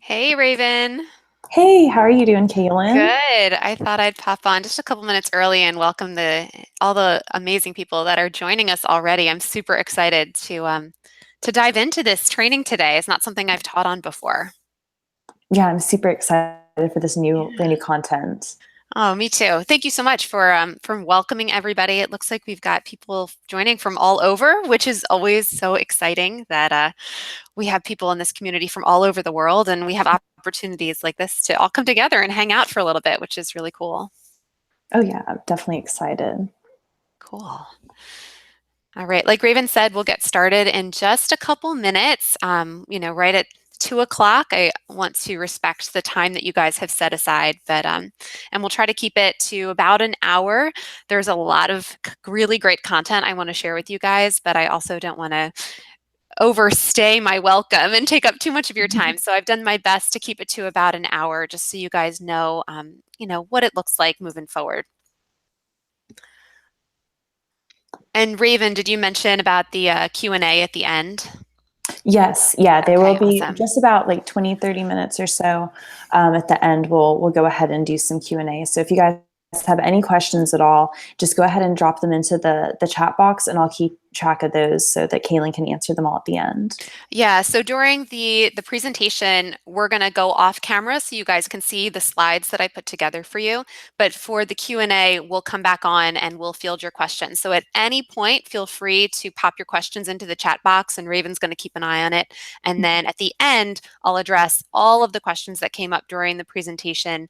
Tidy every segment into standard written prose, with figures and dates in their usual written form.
Hey, Raven. Hey, how are you doing, Kaylin? Good. I thought I'd pop on just a couple minutes early and welcome all the amazing people that are joining us already. I'm super excited to dive into this training today. It's not something I've taught on before. Yeah, I'm super excited for this brand new content. Oh, me too. Thank you so much for welcoming everybody. It looks like we've got people joining from all over, which is always so exciting that we have people in this community from all over the world, and we have opportunities like this to all come together and hang out for a little bit, which is really cool. Oh yeah, I'm definitely excited. Cool. All right. Like Raven said, we'll get started in just a couple minutes. Right at 2 o'clock. I want to respect the time that you guys have set aside, and we'll try to keep it to about an hour. There's a lot of really great content I want to share with you guys, but I also don't want to overstay my welcome and take up too much of your time. So I've done my best to keep it to about an hour, just so you guys know, what it looks like moving forward. And Raven, did you mention about the Q&A at the end? Yes, yeah, they will Okay, be awesome. just about like 20, 30 minutes or so. At the end, we'll go ahead and do some Q&A. So if you guys have any questions at all, just go ahead and drop them into the chat box, and I'll keep track of those so that Kaylin can answer them all at the end. Yeah, so during the presentation, we're going to go off camera so you guys can see the slides that I put together for you. But for the Q&A, we'll come back on and we'll field your questions. So at any point, feel free to pop your questions into the chat box, and Raven's going to keep an eye on it. And then at the end, I'll address all of the questions that came up during the presentation.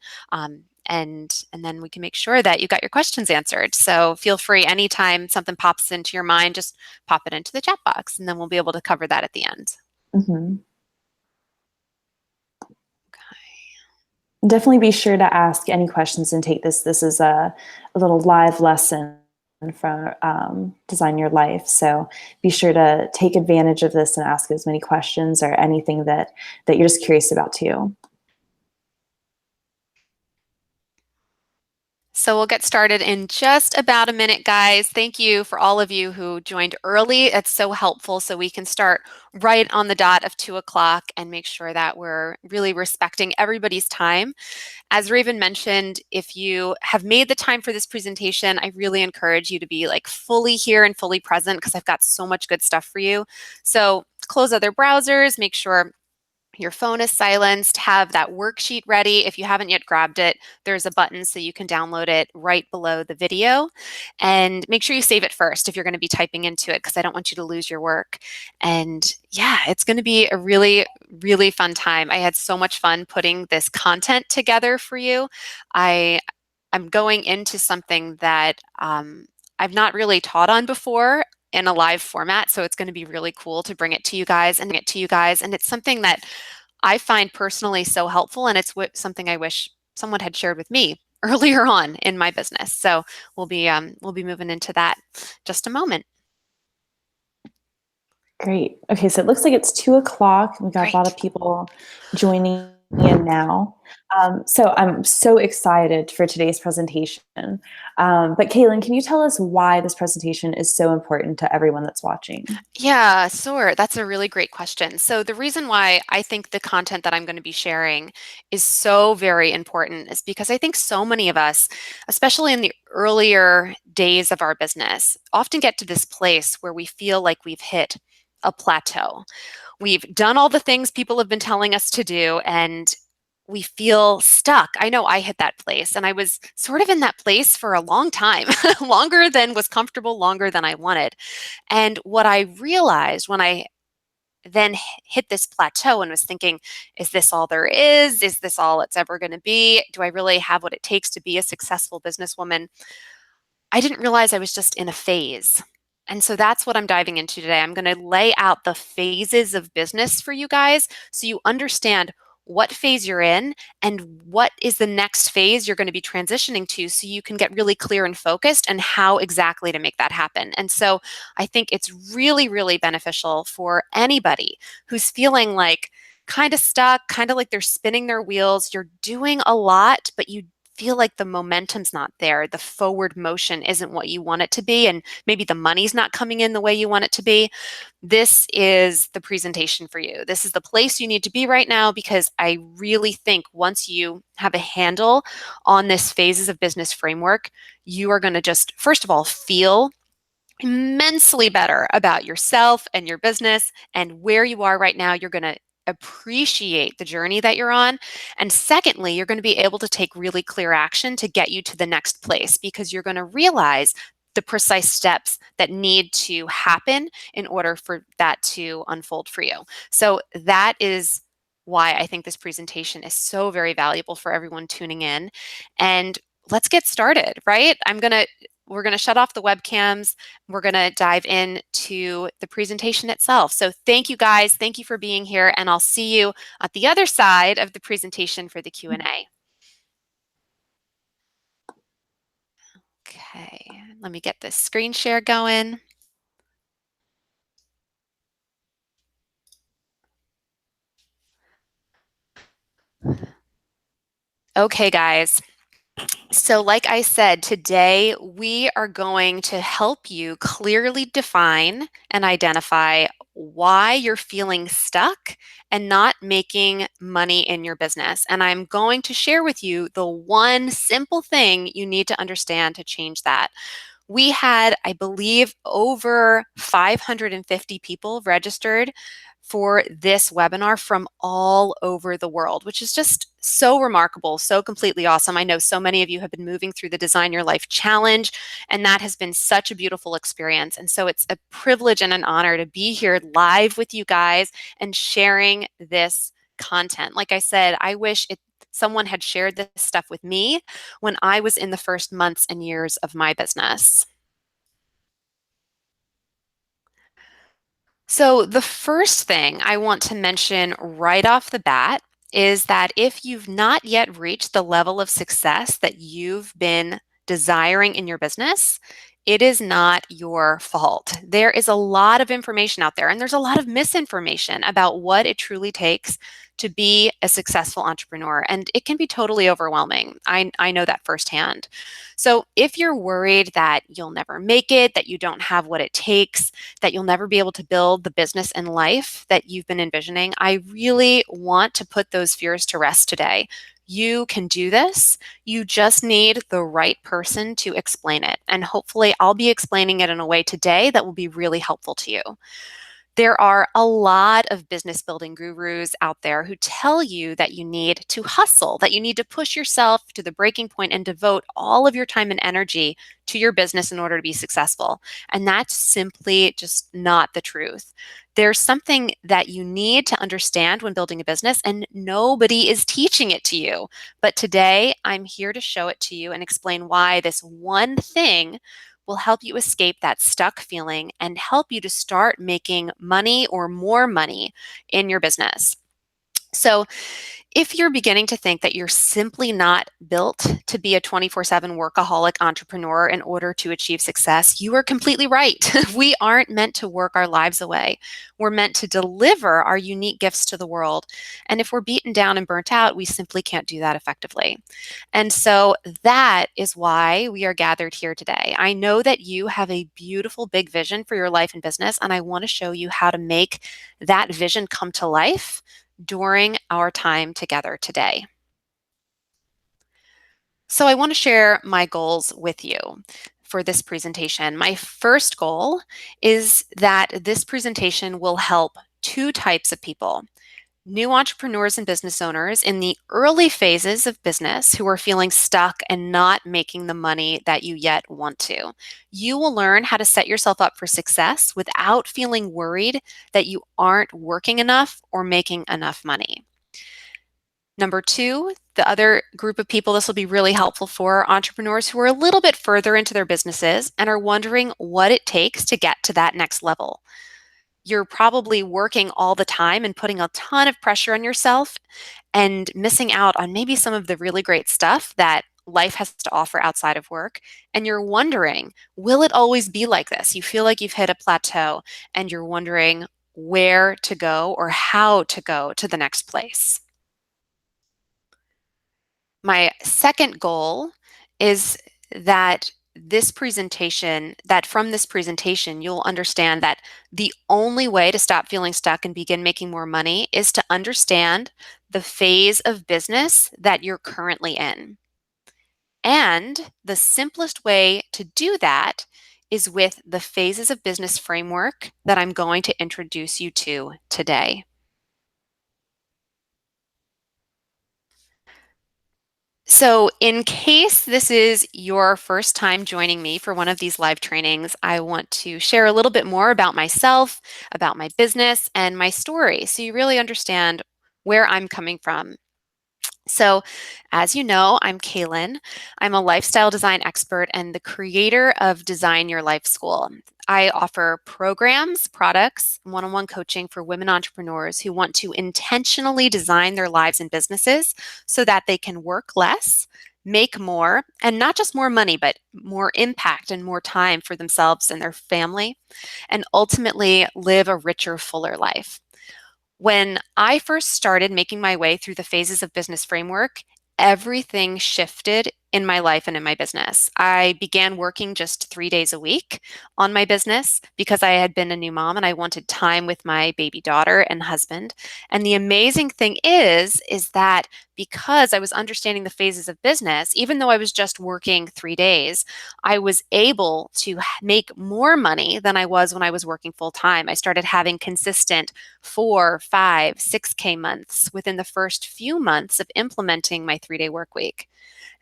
And then we can make sure that you got your questions answered. So feel free anytime something pops into your mind, just pop it into the chat box, and then we'll be able to cover that at the end. Mhm. Okay. Definitely be sure to ask any questions and take this. This is a little live lesson from Design Your Life. So be sure to take advantage of this and ask as many questions or anything that you're just curious about too. So we'll get started in just about a minute, guys. Thank you for all of you who joined early. It's so helpful so we can start right on the dot of 2 o'clock and make sure that we're really respecting everybody's time. As Raven mentioned, if you have made the time for this presentation, I really encourage you to be like fully here and fully present, because I've got so much good stuff for you. So close other browsers, make sure your phone is silenced, have that worksheet ready. If you haven't yet grabbed it, there's a button so you can download it right below the video. And make sure you save it first if you're going to be typing into it, because I don't want you to lose your work. And yeah, it's going to be a really, really fun time. I had so much fun putting this content together for you. I'm going into something that I've not really taught on before in a live format, so it's going to be really cool to bring it to you guys. And it's something that I find personally so helpful, and it's something I wish someone had shared with me earlier on in my business. So we'll be moving into that just a moment. Great. Okay, so it looks like it's 2 o'clock. We got a lot Great. of people joining in now. So I'm so excited for today's presentation. But Kaylin, can you tell us why this presentation is so important to everyone that's watching? Yeah, sure. That's a really great question. So the reason why I think the content that I'm going to be sharing is so very important is because I think so many of us, especially in the earlier days of our business, often get to this place where we feel like we've hit a plateau. We've done all the things people have been telling us to do, and we feel stuck. I know I hit that place, and I was sort of in that place for a long time, longer than was comfortable, longer than I wanted. And what I realized when I then hit this plateau and was thinking, is this all there is? Is this all it's ever going to be? Do I really have what it takes to be a successful businesswoman? I didn't realize I was just in a phase. And so that's what I'm diving into today. I'm going to lay out the phases of business for you guys so you understand what phase you're in and what is the next phase you're going to be transitioning to, so you can get really clear and focused and how exactly to make that happen. And so I think it's really, really beneficial for anybody who's feeling like kind of stuck, kind of like they're spinning their wheels. You're doing a lot, but you feel like the momentum's not there, the forward motion isn't what you want it to be, and maybe the money's not coming in the way you want it to be, this is the presentation for you. This is the place you need to be right now, because I really think once you have a handle on this phases of business framework, you are going to just, first of all, feel immensely better about yourself and your business and where you are right now. You're going to appreciate the journey that you're on. And secondly, you're going to be able to take really clear action to get you to the next place, because you're going to realize the precise steps that need to happen in order for that to unfold for you. So that is why I think this presentation is so very valuable for everyone tuning in. And let's get started, right? We're going to shut off the webcams. We're going to dive into the presentation itself. So thank you guys. Thank you for being here. And I'll see you at the other side of the presentation for the Q&A. Okay, let me get this screen share going. Okay, guys. So, like I said, today we are going to help you clearly define and identify why you're feeling stuck and not making money in your business. And I'm going to share with you the one simple thing you need to understand to change that. We had, I believe, over 550 people registered for this webinar from all over the world, which is just so remarkable, so completely awesome. I know so many of you have been moving through the Design Your Life Challenge, and that has been such a beautiful experience. And so it's a privilege and an honor to be here live with you guys and sharing this content. Like I said, I wish someone had shared this stuff with me when I was in the first months and years of my business. So, the first thing I want to mention right off the bat is that if you've not yet reached the level of success that you've been desiring in your business, it is not your fault. There is a lot of information out there, and there's a lot of misinformation about what it truly takes to be a successful entrepreneur. And it can be totally overwhelming. I know that firsthand. So, if you're worried that you'll never make it, that you don't have what it takes, that you'll never be able to build the business and life that you've been envisioning, I really want to put those fears to rest today. You can do this. You just need the right person to explain it. And hopefully, I'll be explaining it in a way today that will be really helpful to you. There are a lot of business building gurus out there who tell you that you need to hustle, that you need to push yourself to the breaking point and devote all of your time and energy to your business in order to be successful. And that's simply just not the truth. There's something that you need to understand when building a business, and nobody is teaching it to you. But today, I'm here to show it to you and explain why this one thing will help you escape that stuck feeling and help you to start making money or more money in your business. So, if you're beginning to think that you're simply not built to be a 24/7 workaholic entrepreneur in order to achieve success, you are completely right. We aren't meant to work our lives away. We're meant to deliver our unique gifts to the world. And if we're beaten down and burnt out, we simply can't do that effectively. And so that is why we are gathered here today. I know that you have a beautiful big vision for your life and business, and I want to show you how to make that vision come to life during our time together today. So I want to share my goals with you for this presentation. My first goal is that this presentation will help two types of people: new entrepreneurs and business owners in the early phases of business who are feeling stuck and not making the money that you yet want to. You will learn how to set yourself up for success without feeling worried that you aren't working enough or making enough money. Number two, the other group of people this will be really helpful for are entrepreneurs who are a little bit further into their businesses and are wondering what it takes to get to that next level. You're probably working all the time and putting a ton of pressure on yourself and missing out on maybe some of the really great stuff that life has to offer outside of work. And you're wondering, will it always be like this? You feel like you've hit a plateau and you're wondering where to go or how to go to the next place. My second goal is that from this presentation, you'll understand that the only way to stop feeling stuck and begin making more money is to understand the phase of business that you're currently in. And the simplest way to do that is with the phases of business framework that I'm going to introduce you to today. So, in case this is your first time joining me for one of these live trainings, I want to share a little bit more about myself, about my business, and my story so you really understand where I'm coming from. So, as you know, I'm Kaylin. I'm a lifestyle design expert and the creator of Design Your Life School. I offer programs, products, one on one coaching for women entrepreneurs who want to intentionally design their lives and businesses so that they can work less, make more, and not just more money, but more impact and more time for themselves and their family, and ultimately live a richer, fuller life. When I first started making my way through the phases of business framework, everything shifted in my life and in my business. I began working just 3 days a week on my business because I had been a new mom and I wanted time with my baby daughter and husband. And the amazing thing is that because I was understanding the phases of business, even though I was just working 3 days, I was able to make more money than I was when I was working full time. I started having consistent 4, 5, 6K months within the first few months of implementing my 3-day work week.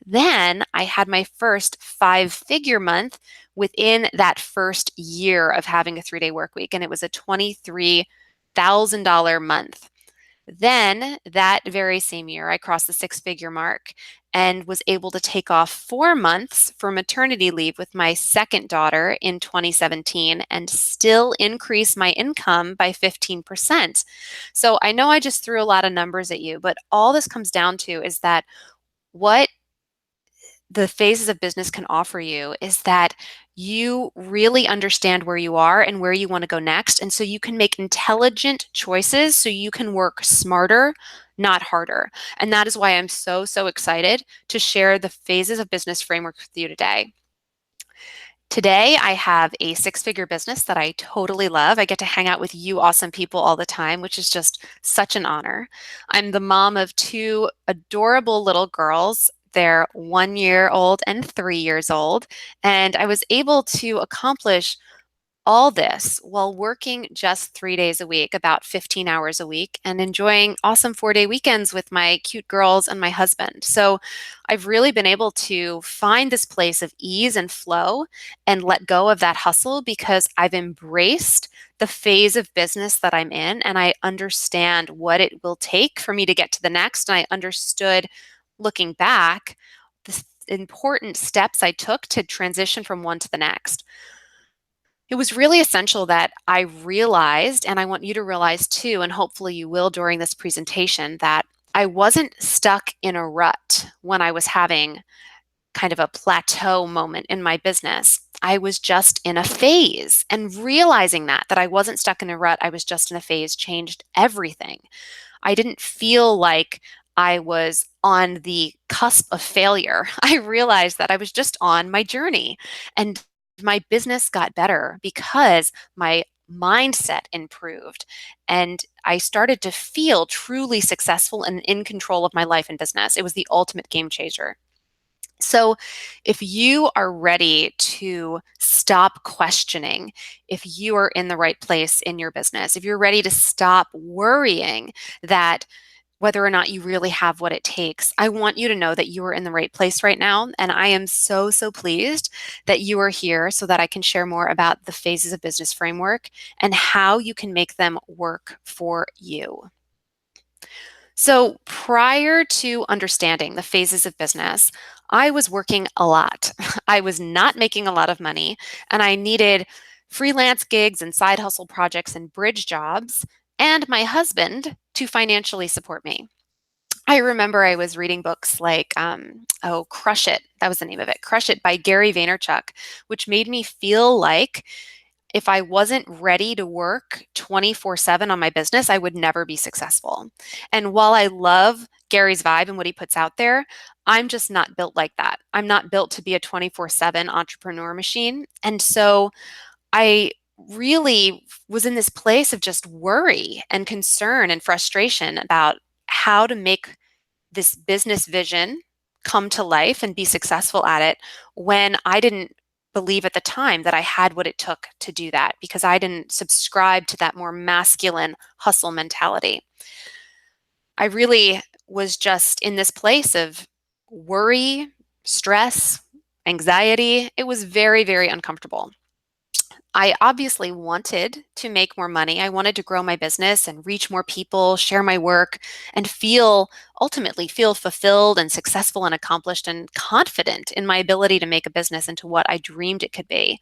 Then I had my first 5-figure month within that first year of having a 3-day work week, and it was a $23,000 month. Then that very same year, I crossed the 6-figure mark and was able to take off 4 months for maternity leave with my second daughter in 2017 and still increase my income by 15%. So I know I just threw a lot of numbers at you, but all this comes down to is that what the phases of business can offer you is that you really understand where you are and where you want to go next. And so you can make intelligent choices so you can work smarter, not harder. And that is why I'm so, so excited to share the phases of business framework with you today. Today, I have a 6-figure business that I totally love. I get to hang out with you awesome people all the time, which is just such an honor. I'm the mom of 2 adorable little girls. They're 1 year old and 3 years old. And I was able to accomplish all this while working just 3 days a week, about 15 hours a week, and enjoying awesome 4-day weekends with my cute girls and my husband. So I've really been able to find this place of ease and flow and let go of that hustle because I've embraced the phase of business that I'm in and I understand what it will take for me to get to the next. And I understood looking back the important steps I took to transition from one to the next. It was really essential that I realized, and I want you to realize too, and hopefully you will during this presentation, that I wasn't stuck in a rut when I was having kind of a plateau moment in my business. I was just in a phase, and realizing that I wasn't stuck in a rut, I was just in a phase changed everything. I didn't feel like I was on the cusp of failure. I realized that I was just on my journey and my business got better because my mindset improved and I started to feel truly successful and in control of my life and business. It was the ultimate game changer. So, if you are ready to stop questioning if you are in the right place in your business, if you're ready to stop worrying that whether or not you really have what it takes, I want you to know that you are in the right place right now. And I am so, so pleased that you are here so that I can share more about the phases of business framework and how you can make them work for you. So, prior to understanding the phases of business, I was working a lot. I was not making a lot of money, and I needed freelance gigs and side hustle projects and bridge jobs, and my husband to financially support me. I remember I was reading books like, Crush It. That was the name of it, Crush It by Gary Vaynerchuk, which made me feel like if I wasn't ready to work 24/7 on my business, I would never be successful. And while I love Gary's vibe and what he puts out there. I'm just not built like that. I'm not built to be a 24/7 entrepreneur machine. And so I really was in this place of just worry and concern and frustration about how to make this business vision come to life and be successful at it when I didn't believe at the time that I had what it took to do that because I didn't subscribe to that more masculine hustle mentality. I really was just in this place of worry, stress, anxiety. It was very, very uncomfortable. I obviously wanted to make more money. I wanted to grow my business and reach more people, share my work, and ultimately feel fulfilled and successful and accomplished and confident in my ability to make a business into what I dreamed it could be.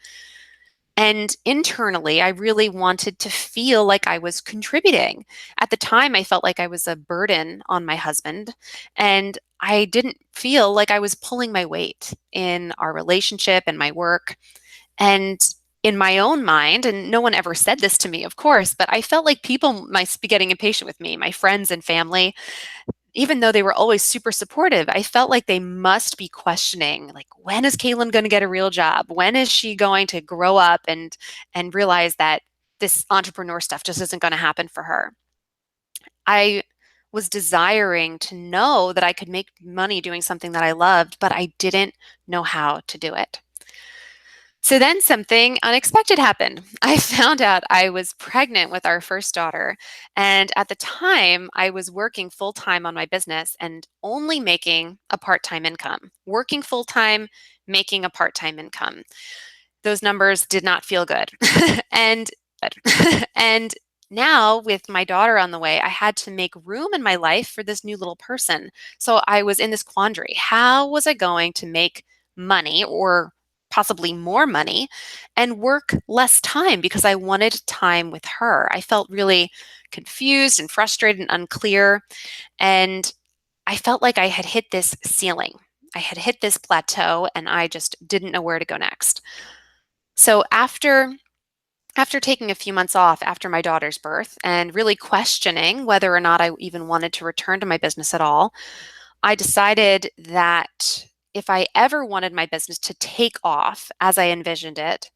And internally, I really wanted to feel like I was contributing. At the time, I felt like I was a burden on my husband, and I didn't feel like I was pulling my weight in our relationship and my work. And in my own mind, and no one ever said this to me, of course, but I felt like people might be getting impatient with me, my friends and family, even though they were always super supportive. I felt like they must be questioning, like, when is Caitlin going to get a real job? When is she going to grow up and realize that this entrepreneur stuff just isn't going to happen for her? I was desiring to know that I could make money doing something that I loved, but I didn't know how to do it. So then something unexpected happened. I found out I was pregnant with our first daughter. And at the time, I was working full time on my business and only making a part time income. Working full time, making a part time income. Those numbers did not feel good. and and now with my daughter on the way, I had to make room in my life for this new little person. So I was in this quandary. How was I going to make money or possibly more money and work less time because I wanted time with her? I felt really confused and frustrated and unclear. And I felt like I had hit this ceiling. I had hit this plateau and I just didn't know where to go next. So after taking a few months off after my daughter's birth and really questioning whether or not I even wanted to return to my business at all, I decided that if I ever wanted my business to take off as I envisioned it,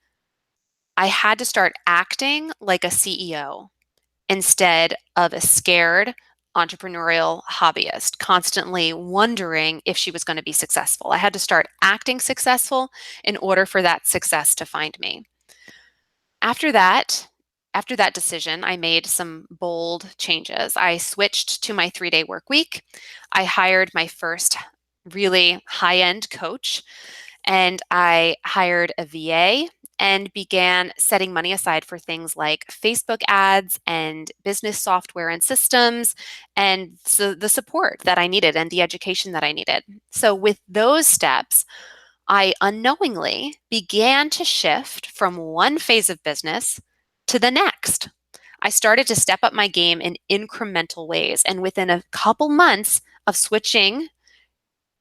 I had to start acting like a CEO instead of a scared entrepreneurial hobbyist, constantly wondering if she was going to be successful. I had to start acting successful in order for that success to find me. After that, after that decision, I made some bold changes. I switched to my 3-day work week. I hired my first really high-end coach, and I hired a VA and began setting money aside for things like Facebook ads and business software and systems and so the support that I needed and the education that I needed. So with those steps, I unknowingly began to shift from one phase of business to the next. I started to step up my game in incremental ways. And within a couple months of switching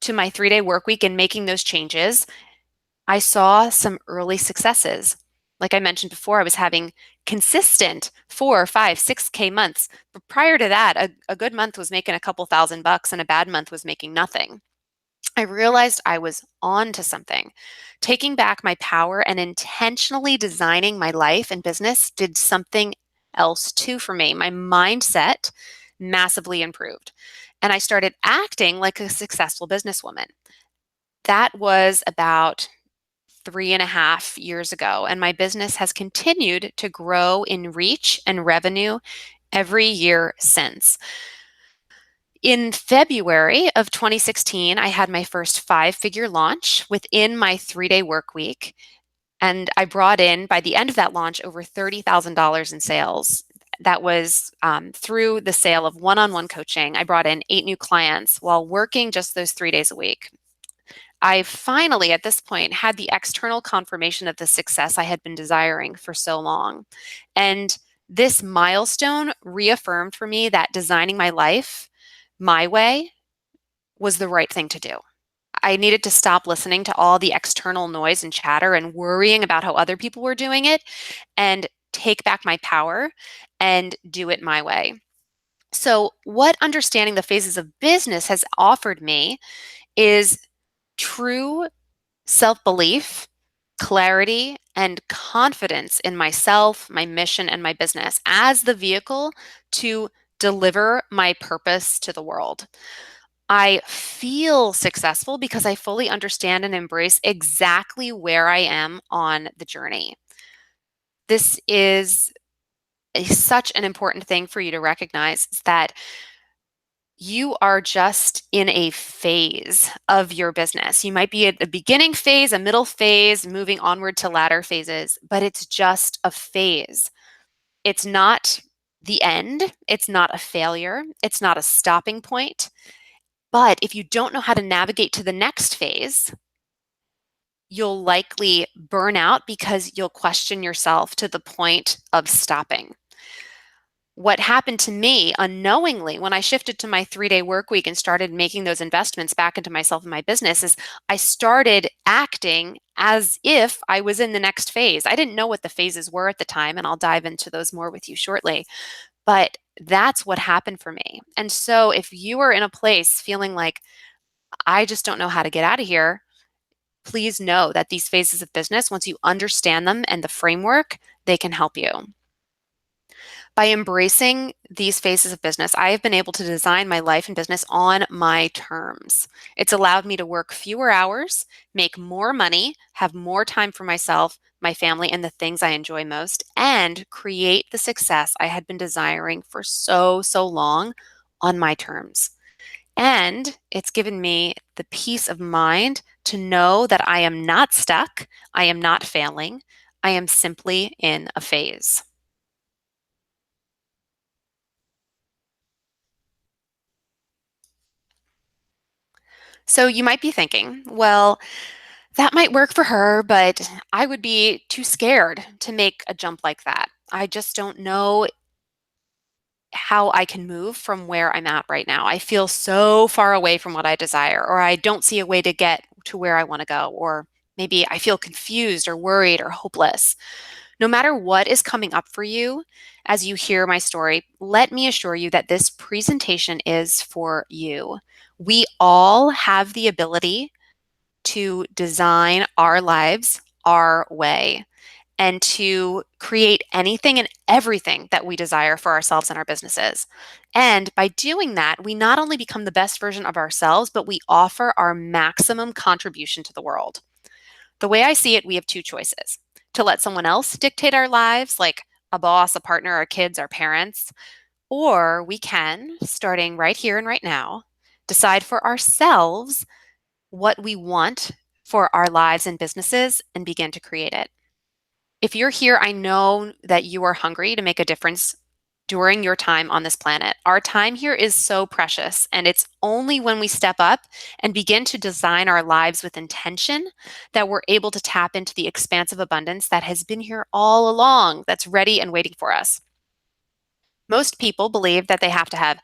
to my 3-day work week and making those changes, I saw some early successes. Like I mentioned before, I was having consistent 4, 5, 6K months. But prior to that, a good month was making a couple $1,000 and a bad month was making nothing. I realized I was on to something. Taking back my power and intentionally designing my life and business did something else too for me. My mindset massively improved. And I started acting like a successful businesswoman. That was about 3.5 years ago. And my business has continued to grow in reach and revenue every year since. In February of 2016, I had my first 5-figure launch within my 3-day work week. And I brought in, by the end of that launch, over $30,000 in sales. That was through the sale of one on one coaching. I brought in 8 new clients while working just those 3 days a week. I finally, at this point, had the external confirmation of the success I had been desiring for so long. And this milestone reaffirmed for me that designing my life my way was the right thing to do. I needed to stop listening to all the external noise and chatter and worrying about how other people were doing it and take back my power and do it my way. So, what understanding the phases of business has offered me is true self belief, clarity, and confidence in myself, my mission, and my business as the vehicle to deliver my purpose to the world. I feel successful because I fully understand and embrace exactly where I am on the journey. This is such an important thing for you to recognize is that you are just in a phase of your business. You might be at the beginning phase, a middle phase, moving onward to latter phases, but it's just a phase. It's not the end. It's not a failure. It's not a stopping point. But if you don't know how to navigate to the next phase, you'll likely burn out because you'll question yourself to the point of stopping. What happened to me unknowingly when I shifted to my 3-day work week and started making those investments back into myself and my business is I started acting as if I was in the next phase. I didn't know what the phases were at the time, and I'll dive into those more with you shortly. But that's what happened for me. And so if you are in a place feeling like, I just don't know how to get out of here, please know that these phases of business, once you understand them and the framework, they can help you. By embracing these phases of business, I have been able to design my life and business on my terms. It's allowed me to work fewer hours, make more money, have more time for myself, my family, and the things I enjoy most, and create the success I had been desiring for so long on my terms. And it's given me the peace of mind to know that I am not stuck, I am not failing, I am simply in a phase. So you might be thinking, well, that might work for her, but I would be too scared to make a jump like that. I just don't know how I can move from where I'm at right now. I feel so far away from what I desire, or I don't see a way to get to where I want to go, or maybe I feel confused or worried or hopeless. No matter what is coming up for you as you hear my story, let me assure you that this presentation is for you. We all have the ability to design our lives our way and to create anything and everything that we desire for ourselves and our businesses. And by doing that, we not only become the best version of ourselves, but we offer our maximum contribution to the world. The way I see it, we have two choices: to let someone else dictate our lives, like a boss, a partner, our kids, our parents, or we can, starting right here and right now, decide for ourselves what we want for our lives and businesses and begin to create it. If you're here, I know that you are hungry to make a difference during your time on this planet. Our time here is so precious, and it's only when we step up and begin to design our lives with intention that we're able to tap into the expansive abundance that has been here all along, that's ready and waiting for us. Most people believe that they have to have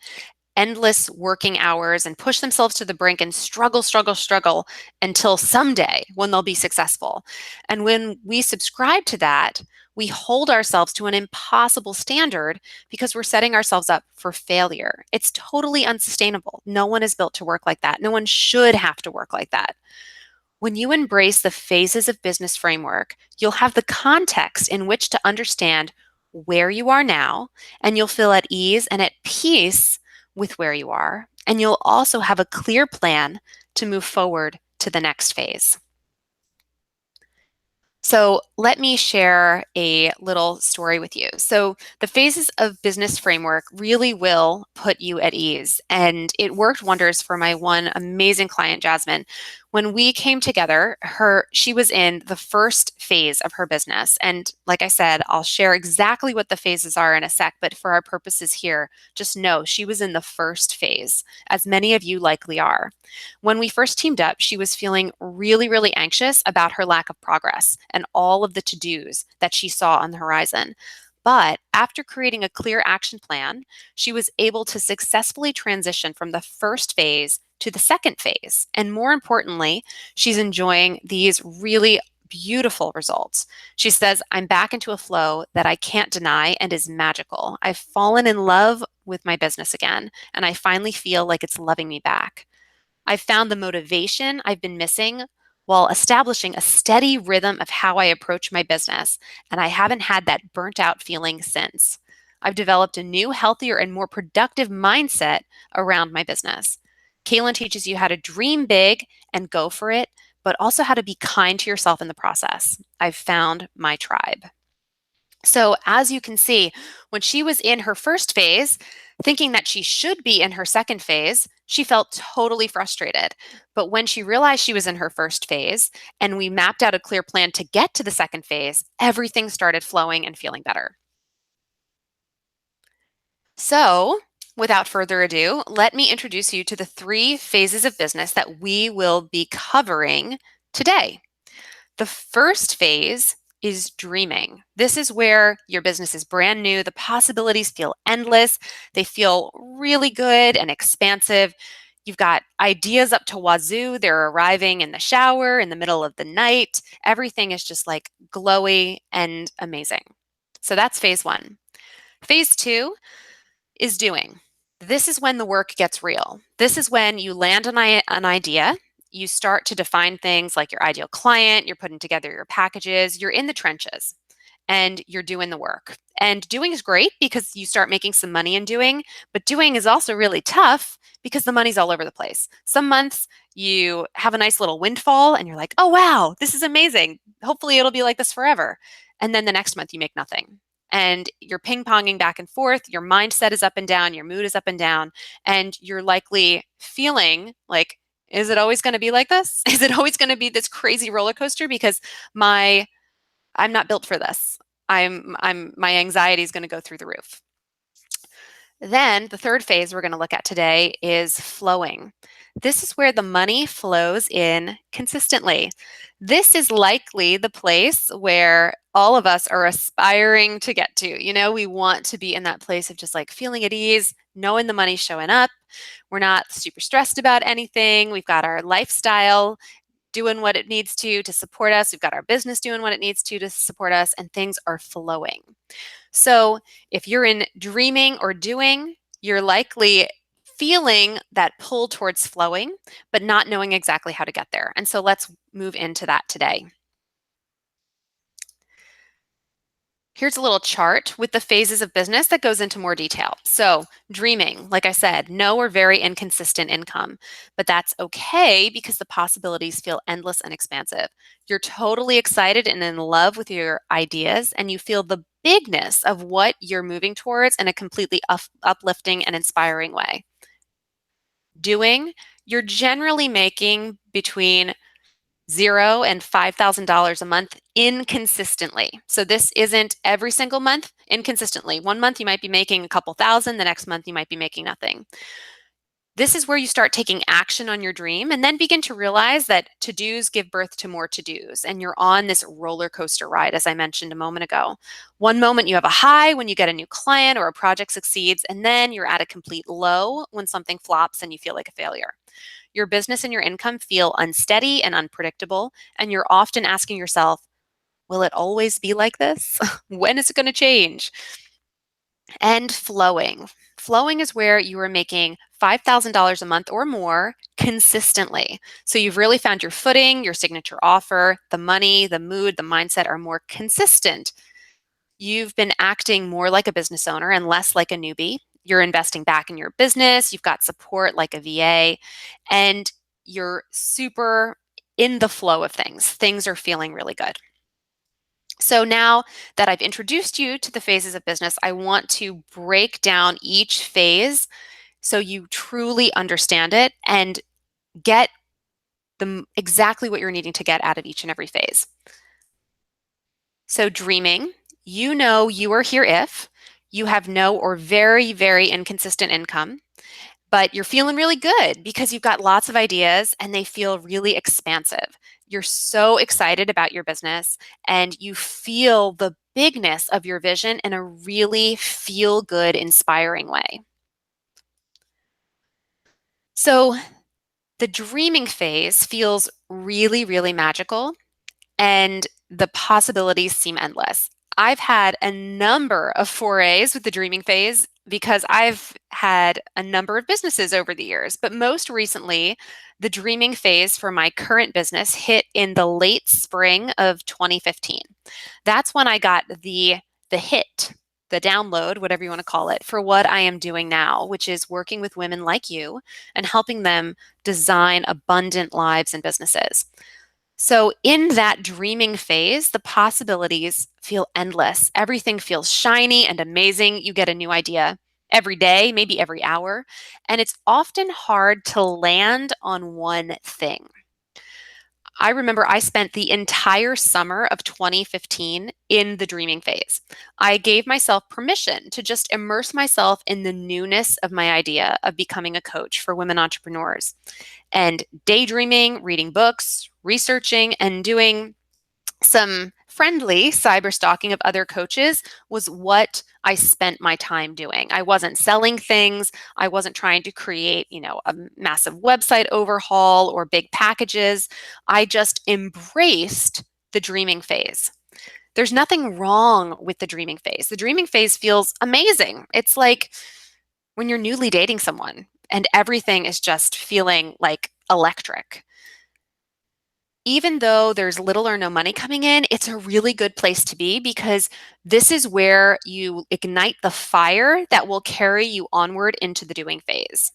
endless working hours and push themselves to the brink and struggle until someday when they'll be successful. And when we subscribe to that, we hold ourselves to an impossible standard because we're setting ourselves up for failure. It's totally unsustainable. No one is built to work like that. No one should have to work like that. When you embrace the phases of business framework, you'll have the context in which to understand where you are now, and you'll feel at ease and at peace with where you are. And you'll also have a clear plan to move forward to the next phase. So, let me share a little story with you. So, the phases of business framework really will put you at ease. And it worked wonders for my one amazing client, Jasmine. When we came together, she was in the first phase of her business. And like I said, I'll share exactly what the phases are in a sec, but for our purposes here, just know she was in the first phase, as many of you likely are. When we first teamed up, she was feeling really anxious about her lack of progress and all of the to dos that she saw on the horizon. But after creating a clear action plan, she was able to successfully transition from the first phase to the second phase. And more importantly, she's enjoying these really beautiful results. She says, I'm back into a flow that I can't deny and is magical. I've fallen in love with my business again, and I finally feel like it's loving me back. I've found the motivation I've been missing while establishing a steady rhythm of how I approach my business, and I haven't had that burnt out feeling since. I've developed a new, healthier, and more productive mindset around my business. Kaylin teaches you how to dream big and go for it, but also how to be kind to yourself in the process. I've found my tribe. So, as you can see, when she was in her first phase, thinking that she should be in her second phase, she felt totally frustrated. But when she realized she was in her first phase and we mapped out a clear plan to get to the second phase, everything started flowing and feeling better. So, without further ado, let me introduce you to the 3 phases of business that we will be covering today. The first phase is dreaming. This is where your business is brand new. The possibilities feel endless. They feel really good and expansive. You've got ideas up to wazoo. They're arriving in the shower, in the middle of the night. Everything is just like glowy and amazing. So that's phase 1. Phase 2 is doing. This is when the work gets real. This is when you land on an idea, you start to define things like your ideal client, you're putting together your packages, you're in the trenches and you're doing the work. And doing is great because you start making some money in doing, but doing is also really tough because the money's all over the place. Some months you have a nice little windfall and you're like, oh, wow, this is amazing. Hopefully it'll be like this forever. And then the next month you make nothing. And you're ping ponging back and forth. Your mindset is up and down. Your mood is up and down. And you're likely feeling like, is it always going to be like this? Is it always going to be this crazy roller coaster? Because I'm not built for this. My anxiety is going to go through the roof. Then the third phase we're going to look at today is flowing. This is where the money flows in consistently. This is likely the place where all of us are aspiring to get to. You know, we want to be in that place of just like feeling at ease, knowing the money's showing up. We're not super stressed about anything. We've got our lifestyle doing what it needs to support us. We've got our business doing what it needs to support us, and things are flowing. So if you're in dreaming or doing, you're likely feeling that pull towards flowing, but not knowing exactly how to get there. And so let's move into that today. Here's a little chart with the phases of business that goes into more detail. So, dreaming, like I said, no or very inconsistent income, but that's okay because the possibilities feel endless and expansive. You're totally excited and in love with your ideas, and you feel the bigness of what you're moving towards in a completely uplifting and inspiring way. Doing, you're generally making between $0 and $5,000 a month inconsistently. So this isn't every single month, inconsistently. One month you might be making a couple thousand, the next month you might be making nothing. This is where you start taking action on your dream and then begin to realize that to-dos give birth to more to-dos. And you're on this roller coaster ride, as I mentioned a moment ago. One moment you have a high when you get a new client or a project succeeds, and then you're at a complete low when something flops and you feel like a failure. Your business and your income feel unsteady and unpredictable, and you're often asking yourself, will it always be like this? When is it going to change? And flowing. Flowing is where you are making $5,000 a month or more consistently. So you've really found your footing, your signature offer, the money, the mood, the mindset are more consistent. You've been acting more like a business owner and less like a newbie. You're investing back in your business. You've got support like a VA, and you're super in the flow of things. Things are feeling really good. So now that I've introduced you to the phases of business, I want to break down each phase so you truly understand it and get exactly what you're needing to get out of each and every phase. So dreaming, you know you are here if you have no or very, very inconsistent income, but you're feeling really good because you've got lots of ideas and they feel really expansive. You're so excited about your business and you feel the bigness of your vision in a really feel good, inspiring way. So the dreaming phase feels really, really magical. and the possibilities seem endless. I've had a number of forays with the dreaming phase because I've had a number of businesses over the years, but most recently, the dreaming phase for my current business hit in the late spring of 2015. That's when I got the hit, the download, whatever you want to call it, for what I am doing now, which is working with women like you and helping them design abundant lives and businesses. So, in that dreaming phase, the possibilities feel endless. Everything feels shiny and amazing. You get a new idea every day, maybe every hour, and it's often hard to land on one thing. I remember I spent the entire summer of 2015 in the dreaming phase. I gave myself permission to just immerse myself in the newness of my idea of becoming a coach for women entrepreneurs and daydreaming, reading books, researching, and doing some friendly cyber stalking of other coaches was what I spent my time doing. I wasn't selling things. I wasn't trying to create, a massive website overhaul or big packages. I just embraced the dreaming phase. There's nothing wrong with the dreaming phase. The dreaming phase feels amazing. It's like when you're newly dating someone and everything is just feeling like electric. Even though there's little or no money coming in, it's a really good place to be because this is where you ignite the fire that will carry you onward into the doing phase.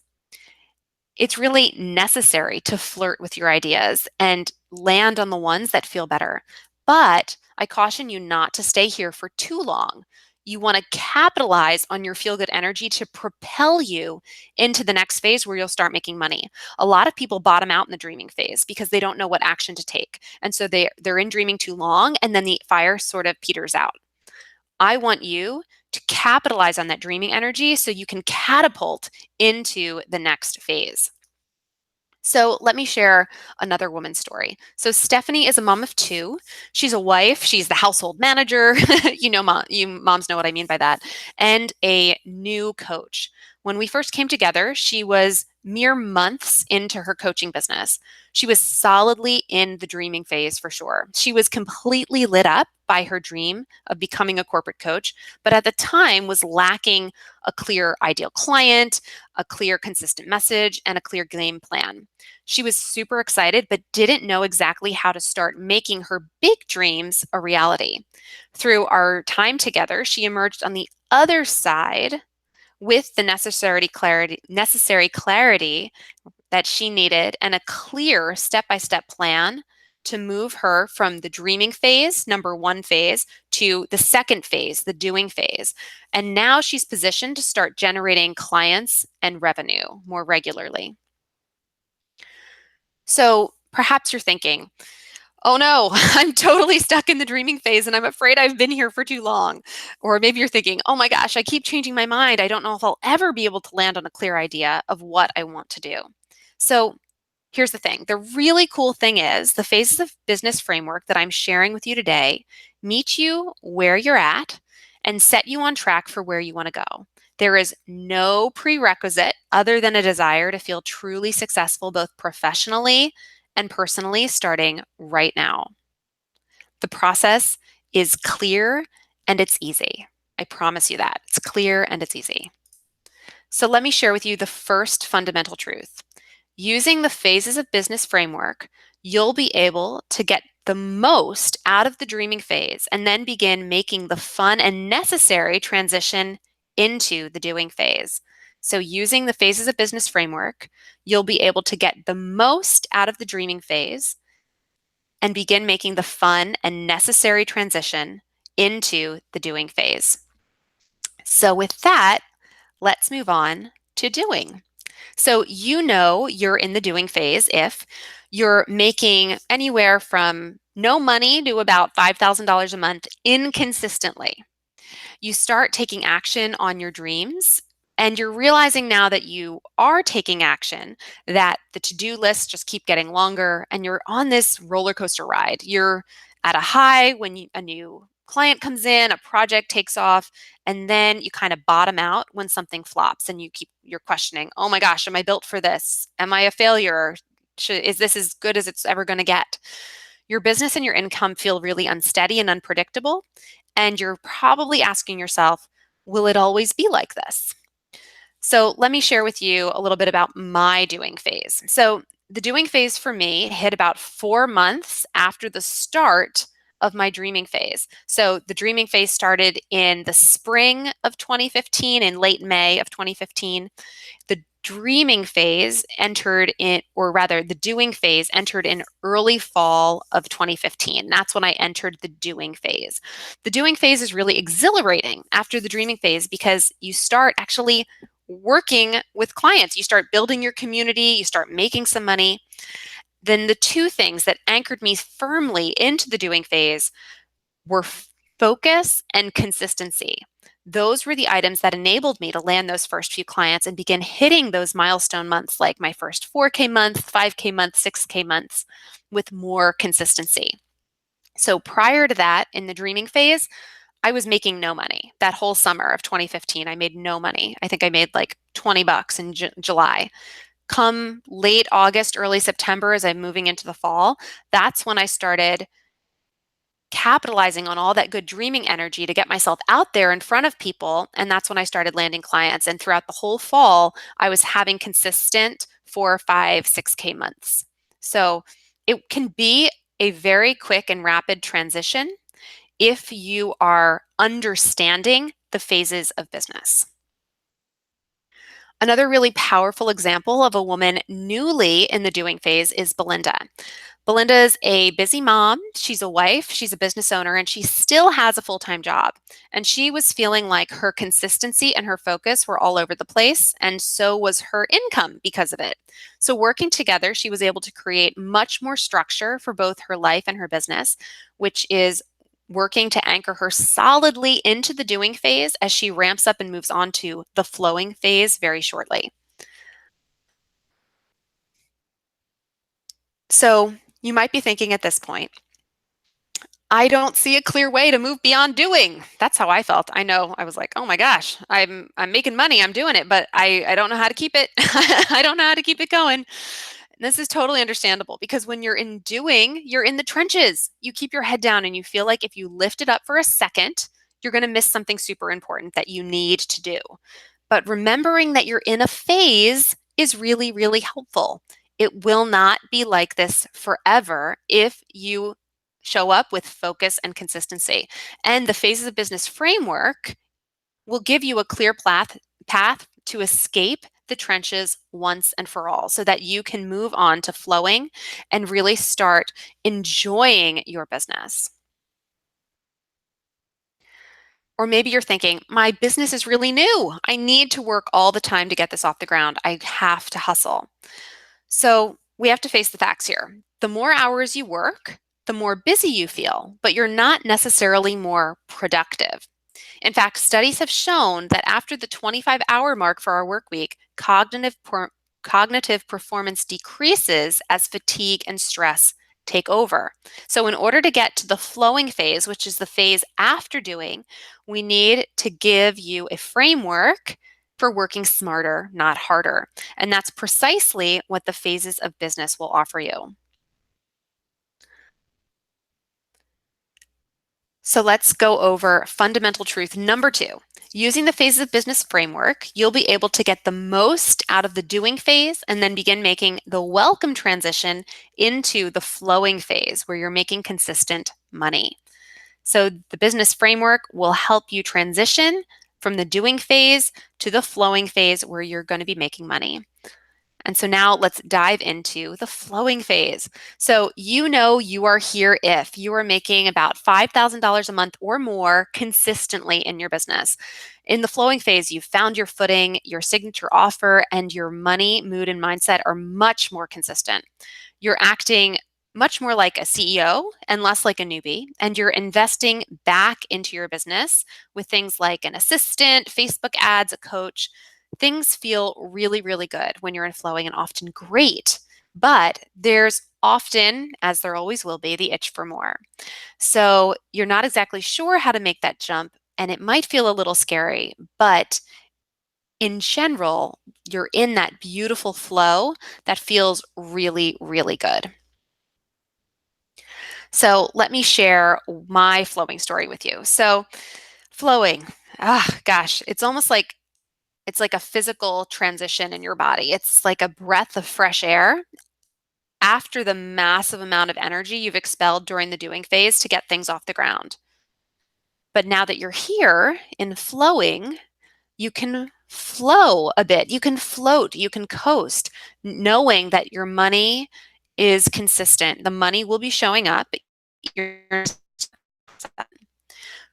It's really necessary to flirt with your ideas and land on the ones that feel better. But I caution you not to stay here for too long. You want to capitalize on your feel good energy to propel you into the next phase where you'll start making money. A lot of people bottom out in the dreaming phase because they don't know what action to take. And so they're in dreaming too long and then the fire sort of peters out. I want you to capitalize on that dreaming energy so you can catapult into the next phase. So let me share another woman's story. So Stephanie is a mom of two. She's a wife. She's the household manager. You moms know what I mean by that. And a new coach. When we first came together, she was mere months into her coaching business. She was solidly in the dreaming phase for sure. She was completely lit up by her dream of becoming a corporate coach, but at the time was lacking a clear ideal client, a clear consistent message, and a clear game plan. She was super excited, but didn't know exactly how to start making her big dreams a reality. Through our time together, she emerged on the other side with the necessary clarity that she needed and a clear step-by-step plan to move her from the dreaming phase, number one phase, to the second phase, the doing phase. And now she's positioned to start generating clients and revenue more regularly. So perhaps you're thinking, oh no, I'm totally stuck in the dreaming phase and I'm afraid I've been here for too long. Or maybe you're thinking, oh my gosh, I keep changing my mind. I don't know if I'll ever be able to land on a clear idea of what I want to do. So here's the thing. The really cool thing is the phases of business framework that I'm sharing with you today meet you where you're at and set you on track for where you want to go. There is no prerequisite other than a desire to feel truly successful, both professionally and personally, starting right now. The process is clear and it's easy. I promise you that. It's clear and it's easy. So let me share with you the first fundamental truth. Using the phases of business framework, you'll be able to get the most out of the dreaming phase and then begin making the fun and necessary transition into the doing phase. So, using the phases of business framework, you'll be able to get the most out of the dreaming phase and begin making the fun and necessary transition into the doing phase. So, with that, let's move on to doing. So you're in the doing phase if you're making anywhere from no money to about $5,000 a month inconsistently. You start taking action on your dreams and you're realizing now that you are taking action, that the to-do lists just keep getting longer and you're on this roller coaster ride. You're at a high when a new client comes in, a project takes off, and then you kind of bottom out when something flops and you're questioning, oh my gosh, am I built for this? Am I a failure? Is this as good as it's ever going to get? Your business and your income feel really unsteady and unpredictable, and you're probably asking yourself, will it always be like this? So let me share with you a little bit about my doing phase. So the doing phase for me hit about 4 months after the start of my dreaming phase. So the dreaming phase started in the spring of 2015, in late May of 2015. The dreaming phase entered in, or rather, the doing phase entered in early fall of 2015. That's when I entered the doing phase. The doing phase is really exhilarating after the dreaming phase because you start actually working with clients. You start building your community, you start making some money. Then the two things that anchored me firmly into the doing phase were focus and consistency. Those were the items that enabled me to land those first few clients and begin hitting those milestone months like my first 4K month, 5K month, 6K months with more consistency. So prior to that, in the dreaming phase, I was making no money. That whole summer of 2015, I made no money. I think I made like $20 in July. Come late August, early September, as I'm moving into the fall, that's when I started capitalizing on all that good dreaming energy to get myself out there in front of people. And that's when I started landing clients. And throughout the whole fall, I was having consistent 4, 5, 6K months. So it can be a very quick and rapid transition if you are understanding the phases of business. Another really powerful example of a woman newly in the doing phase is Belinda. Belinda's a busy mom. She's a wife, she's a business owner, and she still has a full time job. And she was feeling like her consistency and her focus were all over the place, and so was her income because of it. So, working together, she was able to create much more structure for both her life and her business, which is working to anchor her solidly into the doing phase as she ramps up and moves on to the flowing phase very shortly. So, you might be thinking at this point, I don't see a clear way to move beyond doing. That's how I felt. I know I was like, oh my gosh, I'm making money, I'm doing it, but I don't know how to keep it. I don't know how to keep it going. This is totally understandable because when you're in doing, you're in the trenches. You keep your head down and you feel like if you lift it up for a second, you're going to miss something super important that you need to do. But remembering that you're in a phase is really, really helpful. It will not be like this forever if you show up with focus and consistency. And the phases of business framework will give you a clear path to escape the trenches once and for all so that you can move on to flowing and really start enjoying your business. Or maybe you're thinking, my business is really new. I need to work all the time to get this off the ground. I have to hustle. So we have to face the facts here. The more hours you work, the more busy you feel, but you're not necessarily more productive. In fact, studies have shown that after the 25-hour mark for our work week, cognitive performance decreases as fatigue and stress take over. So, in order to get to the flowing phase, which is the phase after doing, we need to give you a framework for working smarter, not harder. And that's precisely what the phases of business will offer you. So let's go over fundamental truth number 2. Using the phases of business framework, you'll be able to get the most out of the doing phase and then begin making the welcome transition into the flowing phase where you're making consistent money. So the business framework will help you transition from the doing phase to the flowing phase where you're going to be making money. And so now let's dive into the flowing phase. So you know you are here if you are making about $5,000 a month or more consistently in your business. In the flowing phase, you've found your footing, your signature offer, and your money, mood, and mindset are much more consistent. You're acting much more like a CEO and less like a newbie, and you're investing back into your business with things like an assistant, Facebook ads, a coach. Things feel really, really good when you're in flowing and often great. But there's often, as there always will be, the itch for more. So you're not exactly sure how to make that jump, and it might feel a little scary, but in general, you're in that beautiful flow that feels really, really good. So let me share my flowing story with you. So flowing, gosh, it's like a physical transition in your body. It's like a breath of fresh air after the massive amount of energy you've expelled during the doing phase to get things off the ground. But now that you're here in flowing, you can flow a bit. You can float, you can coast, knowing that your money is consistent. The money will be showing up.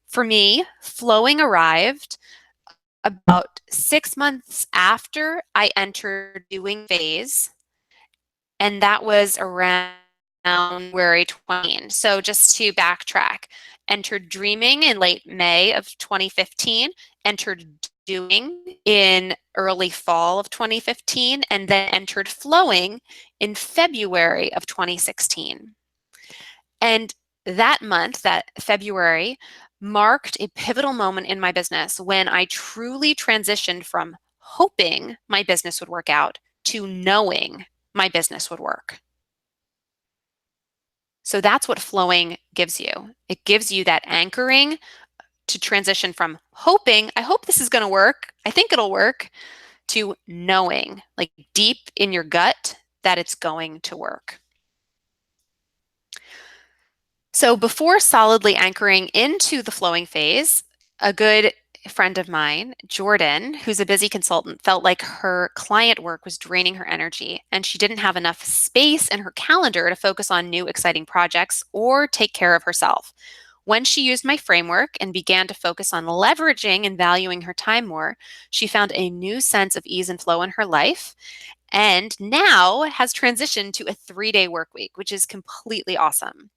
For me, flowing arrived about 6 months after I entered doing phase, and that was around January 20. So just to backtrack, entered dreaming in late May of 2015, entered doing in early fall of 2015, and then entered flowing in February of 2016. And that month, that February, marked a pivotal moment in my business when I truly transitioned from hoping my business would work out to knowing my business would work. So that's what flowing gives you. It gives you that anchoring to transition from hoping, I hope this is going to work, I think it'll work, to knowing, like deep in your gut, that it's going to work. So before solidly anchoring into the flowing phase, a good friend of mine, Jordan, who's a busy consultant, felt like her client work was draining her energy and she didn't have enough space in her calendar to focus on new exciting projects or take care of herself. When she used my framework and began to focus on leveraging and valuing her time more, she found a new sense of ease and flow in her life and now has transitioned to a 3-day work week, which is completely awesome.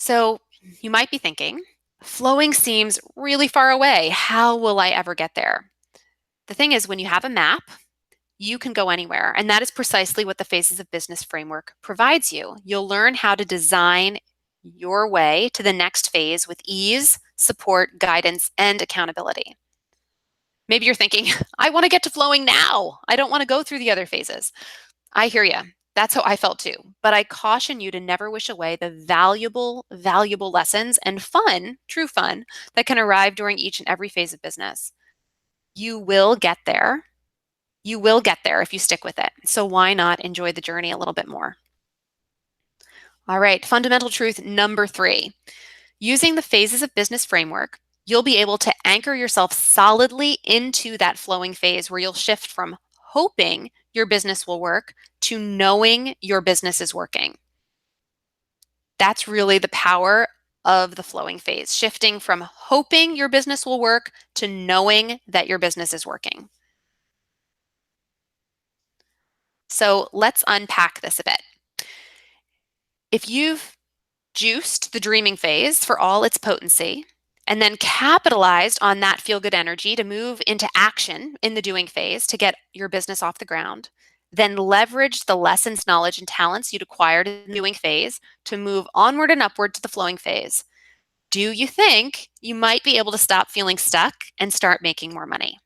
So you might be thinking, flowing seems really far away. How will I ever get there? The thing is, when you have a map, you can go anywhere. And that is precisely what the Phases of Business framework provides you. You'll learn how to design your way to the next phase with ease, support, guidance, and accountability. Maybe you're thinking, I want to get to flowing now. I don't want to go through the other phases. I hear you. That's how I felt too. But I caution you to never wish away the valuable, valuable lessons and fun, true fun, that can arrive during each and every phase of business. You will get there. You will get there if you stick with it. So why not enjoy the journey a little bit more? All right, fundamental truth number 3. Using the Phases of Business framework, you'll be able to anchor yourself solidly into that flowing phase where you'll shift from hoping your business will work to knowing your business is working. That's really the power of the flowing phase, shifting from hoping your business will work to knowing that your business is working. So let's unpack this a bit. If you've juiced the dreaming phase for all its potency, and then capitalized on that feel good energy to move into action in the doing phase to get your business off the ground, then leverage the lessons, knowledge, and talents you'd acquired in the doing phase to move onward and upward to the flowing phase. Do you think you might be able to stop feeling stuck and start making more money?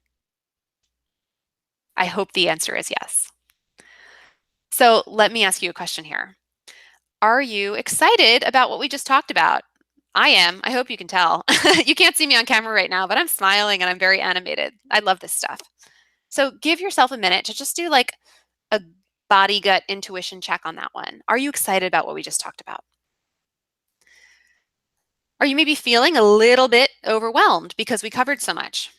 I hope the answer is yes. So let me ask you a question here. Are you excited about what we just talked about? I am. I hope you can tell. You can't see me on camera right now, but I'm smiling and I'm very animated. I love this stuff. So give yourself a minute to just do like a body gut intuition check on that one. Are you excited about what we just talked about? Are you maybe feeling a little bit overwhelmed because we covered so much?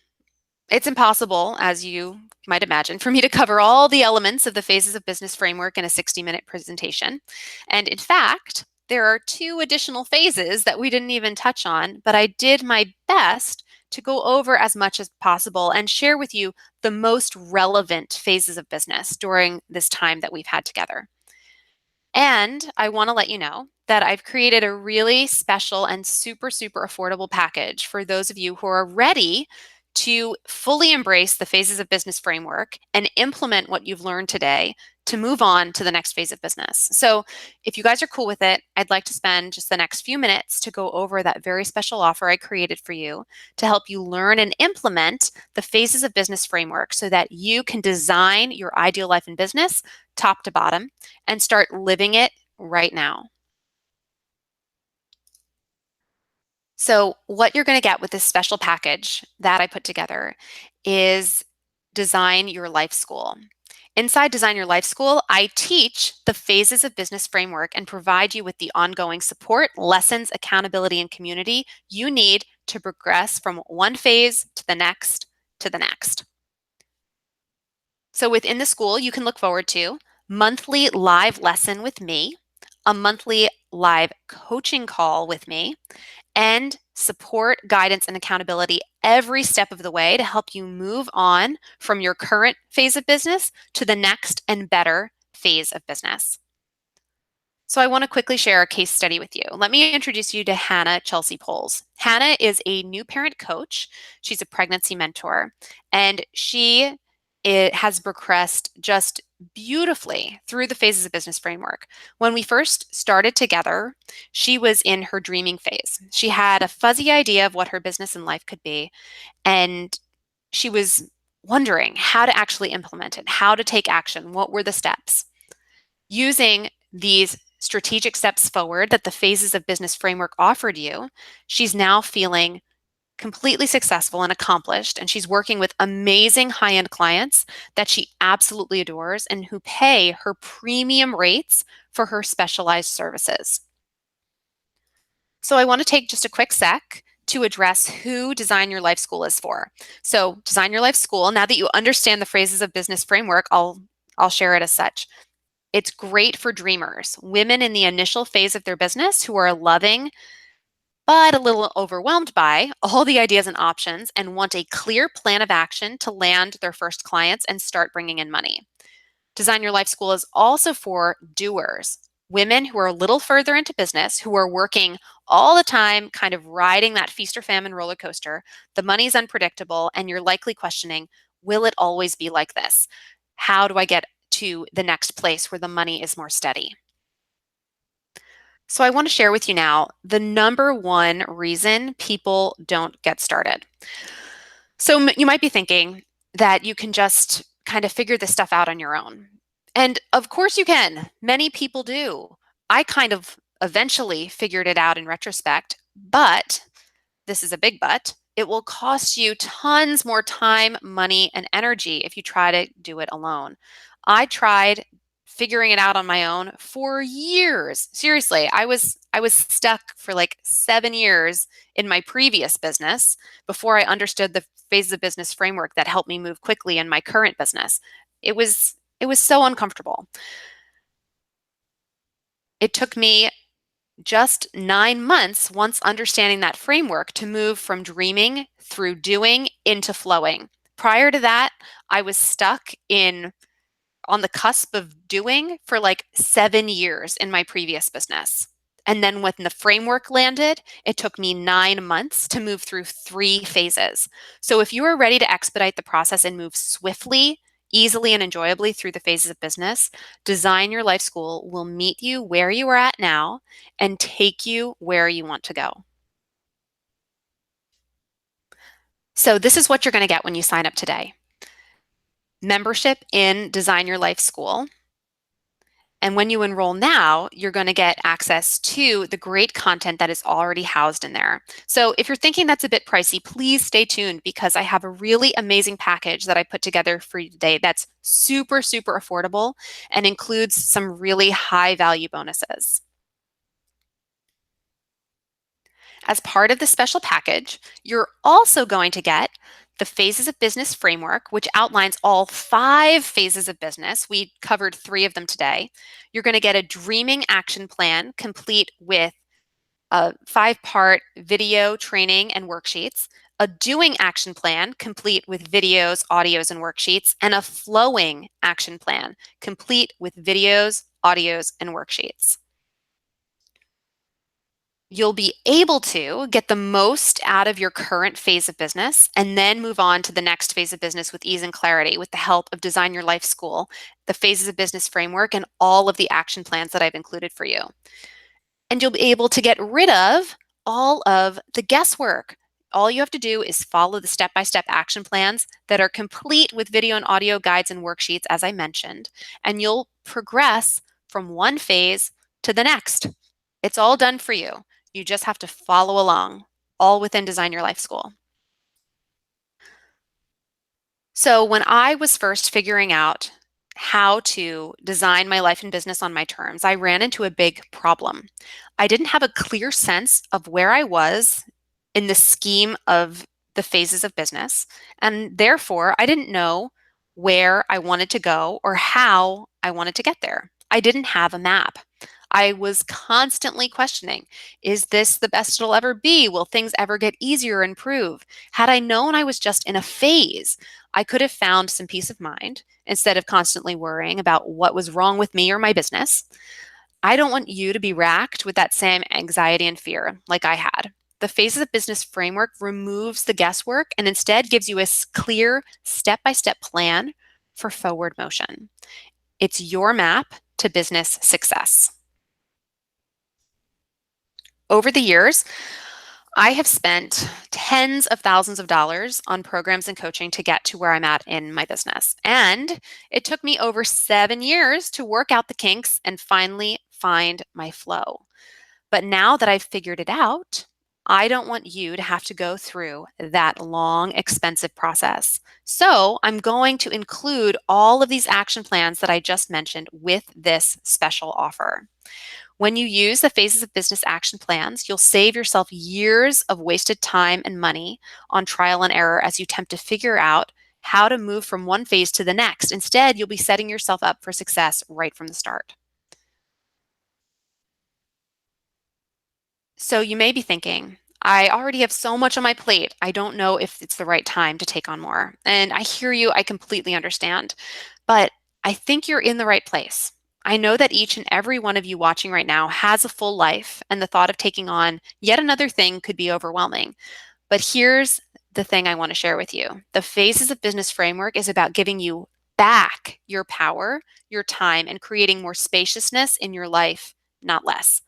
It's impossible, as you might imagine, for me to cover all the elements of the Phases of Business framework in a 60-minute presentation. And in fact, there are 2 additional phases that we didn't even touch on, but I did my best to go over as much as possible and share with you the most relevant phases of business during this time that we've had together. And I want to let you know that I've created a really special and super, super affordable package for those of you who are ready to fully embrace the Phases of Business framework and implement what you've learned today to move on to the next phase of business. So if you guys are cool with it, I'd like to spend just the next few minutes to go over that very special offer I created for you to help you learn and implement the Phases of Business framework so that you can design your ideal life in business top to bottom and start living it right now. So what you're going to get with this special package that I put together is Design Your Life School. Inside Design Your Life School, I teach the phases of business framework and provide you with the ongoing support, lessons, accountability, and community you need to progress from one phase to the next to the next. So within the school, you can look forward to monthly live lesson with me, a monthly live coaching call with me, and support, guidance, and accountability every step of the way to help you move on from your current phase of business to the next and better phase of business. So I want to quickly share a case study with you. Let me introduce you to Hannah Chelsea Poles. Hannah is a new parent coach. She's a pregnancy mentor, and has progressed just beautifully through the phases of business framework. When we first started together, she was in her dreaming phase. She had a fuzzy idea of what her business and life could be, and she was wondering how to actually implement it, how to take action, what were the steps. Using these strategic steps forward that the phases of business framework offered you, she's now feeling completely successful and accomplished, and she's working with amazing high-end clients that she absolutely adores and who pay her premium rates for her specialized services. So I want to take just a quick sec to address who Design Your Life School is for. So Design Your Life School, now that you understand the phases of business framework, I'll share it as such. It's great for dreamers, women in the initial phase of their business who are loving but a little overwhelmed by all the ideas and options and want a clear plan of action to land their first clients and start bringing in money. Design Your Life School is also for doers, women who are a little further into business, who are working all the time, kind of riding that feast or famine roller coaster. The money's unpredictable, and you're likely questioning, will it always be like this? How do I get to the next place where the money is more steady? So I want to share with you now the number one reason people don't get started. So you might be thinking that you can just kind of figure this stuff out on your own. And of course you can. Many people do. I kind of eventually figured it out in retrospect, but this is a big but. It will cost you tons more time, money, and energy if you try to do it alone. I tried figuring it out on my own for years. Seriously, I was stuck for like 7 years in my previous business before I understood the phases of business framework that helped me move quickly in my current business. It was so uncomfortable. It took me just 9 months, once understanding that framework, to move from dreaming through doing into flowing. Prior to that, I was stuck on the cusp of doing for like 7 years in my previous business. And then when the framework landed, it took me 9 months to move through 3 phases. So if you are ready to expedite the process and move swiftly, easily, and enjoyably through the phases of business, Design Your Life School will meet you where you are at now and take you where you want to go. So this is what you're going to get when you sign up today. Membership in Design Your Life School. And when you enroll now, you're going to get access to the great content that is already housed in there. So if you're thinking that's a bit pricey, please stay tuned because I have a really amazing package that I put together for you today that's super, super affordable and includes some really high value bonuses. As part of the special package, you're also going to get the Phases of Business framework, which outlines all 5 phases of business. We covered 3 of them today. You're going to get a dreaming action plan complete with a 5-part video training and worksheets, a doing action plan complete with videos, audios, and worksheets, and a flowing action plan complete with videos, audios, and worksheets. You'll be able to get the most out of your current phase of business and then move on to the next phase of business with ease and clarity with the help of Design Your Life School, the phases of business framework, and all of the action plans that I've included for you. And you'll be able to get rid of all of the guesswork. All you have to do is follow the step-by-step action plans that are complete with video and audio guides and worksheets, as I mentioned, and you'll progress from one phase to the next. It's all done for you. You just have to follow along, all within Design Your Life School. So, when I was first figuring out how to design my life and business on my terms, I ran into a big problem. I didn't have a clear sense of where I was in the scheme of the phases of business, and therefore I didn't know where I wanted to go or how I wanted to get there. I didn't have a map. I was constantly questioning, is this the best it'll ever be? Will things ever get easier or improve? Had I known I was just in a phase, I could have found some peace of mind instead of constantly worrying about what was wrong with me or my business. I don't want you to be racked with that same anxiety and fear like I had. The Phases of Business framework removes the guesswork and instead gives you a clear step by step plan for forward motion. It's your map to business success. Over the years, I have spent tens of thousands of dollars on programs and coaching to get to where I'm at in my business. And it took me over 7 years to work out the kinks and finally find my flow. But now that I've figured it out, I don't want you to have to go through that long, expensive process. So I'm going to include all of these action plans that I just mentioned with this special offer. When you use the Phases of Business action plans, you'll save yourself years of wasted time and money on trial and error as you attempt to figure out how to move from one phase to the next. Instead, you'll be setting yourself up for success right from the start. So you may be thinking, I already have so much on my plate. I don't know if it's the right time to take on more. And I hear you, I completely understand. But I think you're in the right place. I know that each and every one of you watching right now has a full life, and the thought of taking on yet another thing could be overwhelming. But here's the thing I want to share with you. The Phases of Business framework is about giving you back your power, your time, and creating more spaciousness in your life, not less.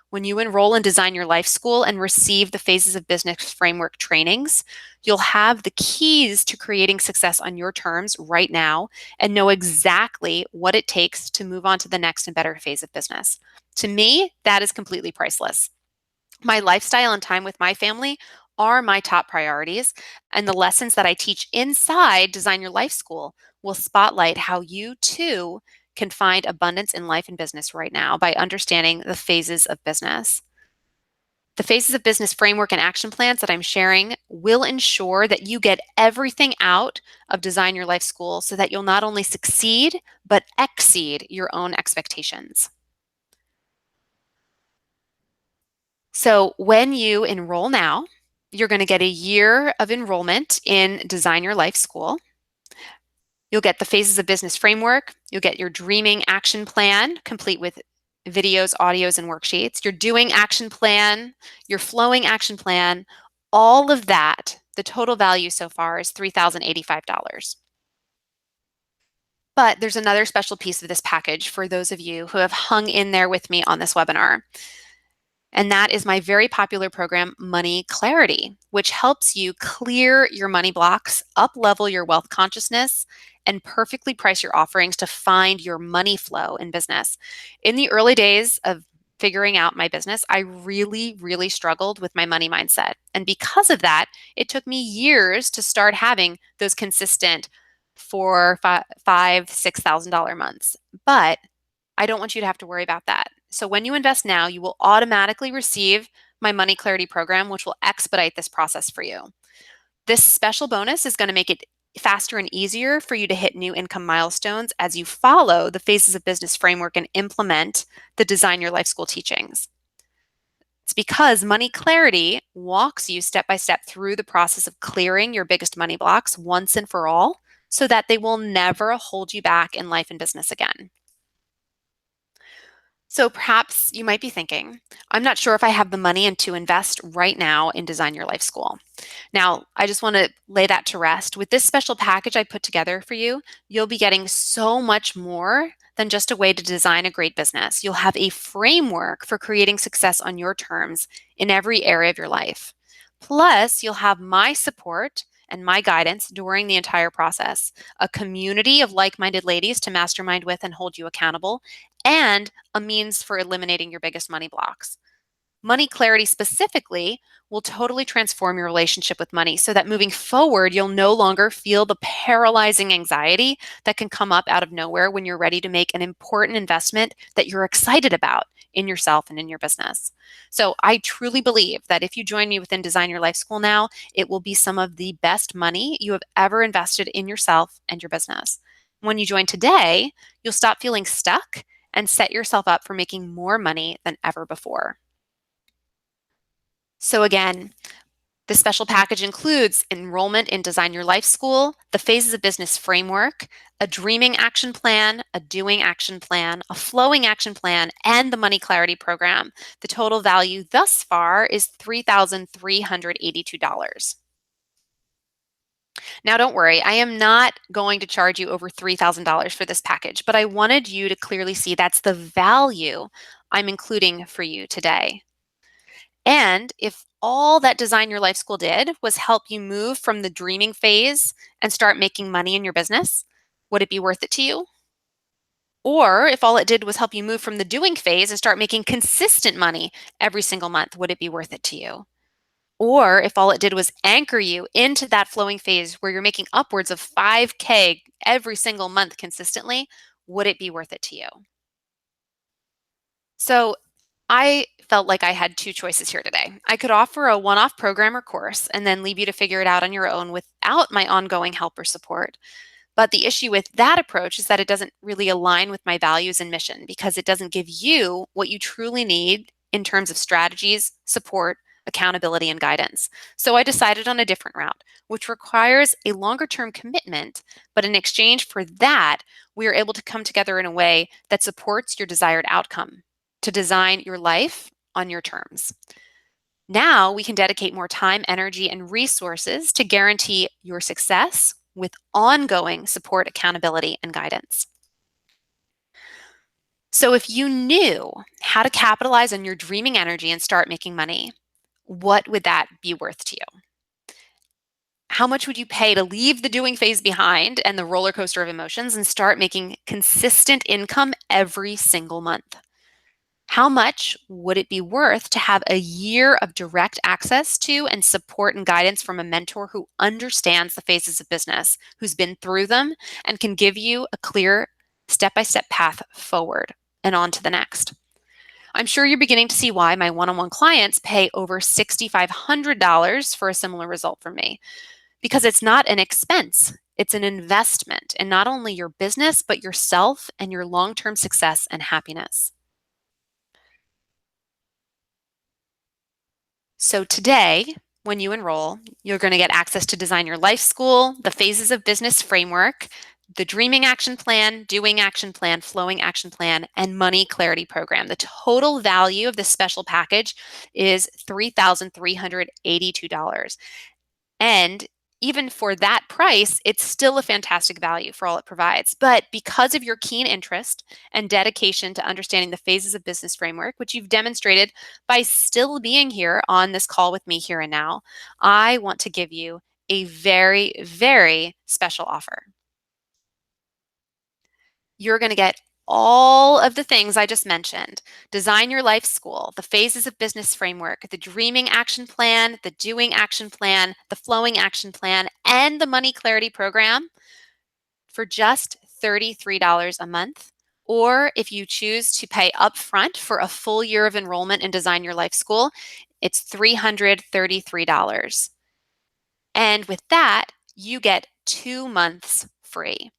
When you enroll in Design Your Life School and receive the Phases of Business framework trainings, you'll have the keys to creating success on your terms right now and know exactly what it takes to move on to the next and better phase of business. To me, that is completely priceless. My lifestyle and time with my family are my top priorities, and the lessons that I teach inside Design Your Life School will spotlight how you too can find abundance in life and business right now by understanding the phases of business. The Phases of Business framework and action plans that I'm sharing will ensure that you get everything out of Design Your Life School so that you'll not only succeed, but exceed your own expectations. So when you enroll now, you're going to get a year of enrollment in Design Your Life School. You'll get the Phases of Business framework. You'll get your dreaming action plan, complete with videos, audios, and worksheets. Your doing action plan, your flowing action plan, all of that. The total value so far is $3,085. But there's another special piece of this package for those of you who have hung in there with me on this webinar. And that is my very popular program, Money Clarity, which helps you clear your money blocks, up level your wealth consciousness, and perfectly price your offerings to find your money flow in business. In the early days of figuring out my business, I really, really struggled with my money mindset. And because of that, it took me years to start having those consistent $6,000 months. But I don't want you to have to worry about that. So when you invest now, you will automatically receive my Money Clarity program, which will expedite this process for you. This special bonus is going to make it faster and easier for you to hit new income milestones as you follow the Phases of Business framework and implement the Design Your Life School teachings. It's because Money Clarity walks you step by step through the process of clearing your biggest money blocks once and for all so that they will never hold you back in life and business again. So perhaps you might be thinking, I'm not sure if I have the money to invest right now in Design Your Life School. Now, I just want to lay that to rest. With this special package I put together for you, you'll be getting so much more than just a way to design a great business. You'll have a framework for creating success on your terms in every area of your life. Plus, you'll have my support and my guidance during the entire process, a community of like-minded ladies to mastermind with and hold you accountable, and a means for eliminating your biggest money blocks. Money clarity specifically will totally transform your relationship with money so that moving forward, you'll no longer feel the paralyzing anxiety that can come up out of nowhere when you're ready to make an important investment that you're excited about in yourself and in your business. So I truly believe that if you join me within Design Your Life School now, it will be some of the best money you have ever invested in yourself and your business. When you join today, you'll stop feeling stuck and set yourself up for making more money than ever before. So again, the special package includes enrollment in Design Your Life School, the Phases of Business framework, a dreaming action plan, a doing action plan, a flowing action plan, and the money clarity program. The total value thus far is $3,382. Now, don't worry, I am not going to charge you over $3,000 for this package, but I wanted you to clearly see that's the value I'm including for you today. And if all that Design Your Life School did was help you move from the dreaming phase and start making money in your business, would it be worth it to you? Or if all it did was help you move from the doing phase and start making consistent money every single month, would it be worth it to you? Or if all it did was anchor you into that flowing phase where you're making upwards of 5K every single month consistently, would it be worth it to you? So I felt like I had two choices here today. I could offer a one off program or course and then leave you to figure it out on your own without my ongoing help or support. But the issue with that approach is that it doesn't really align with my values and mission because it doesn't give you what you truly need in terms of strategies, support, accountability, and guidance. So I decided on a different route, which requires a longer term commitment. But in exchange for that, we are able to come together in a way that supports your desired outcome to design your life on your terms. Now we can dedicate more time, energy, and resources to guarantee your success with ongoing support, accountability, and guidance. So, if you knew how to capitalize on your dreaming energy and start making money, what would that be worth to you? How much would you pay to leave the doing phase behind and the roller coaster of emotions and start making consistent income every single month? How much would it be worth to have a year of direct access to and support and guidance from a mentor who understands the phases of business, who's been through them, and can give you a clear step by step path forward and on to the next? I'm sure you're beginning to see why my one on one clients pay over $6,500 for a similar result from me, because it's not an expense. It's an investment in not only your business, but yourself and your long term success and happiness. So today, when you enroll, you're going to get access to Design Your Life School, the Phases of Business framework, the Dreaming Action Plan, Doing Action Plan, Flowing Action Plan, and Money Clarity Program. The total value of this special package is $3,382. And even for that price, it's still a fantastic value for all it provides. But because of your keen interest and dedication to understanding the phases of business framework, which you've demonstrated by still being here on this call with me here and now, I want to give you a very, very special offer. You're going to get all of the things I just mentioned: Design Your Life School, the Phases of Business framework, the Dreaming Action Plan, the Doing Action Plan, the Flowing Action Plan, and the Money Clarity Program for just $33 a month. Or if you choose to pay upfront for a full year of enrollment in Design Your Life School, it's $333. And with that, you get 2 months free.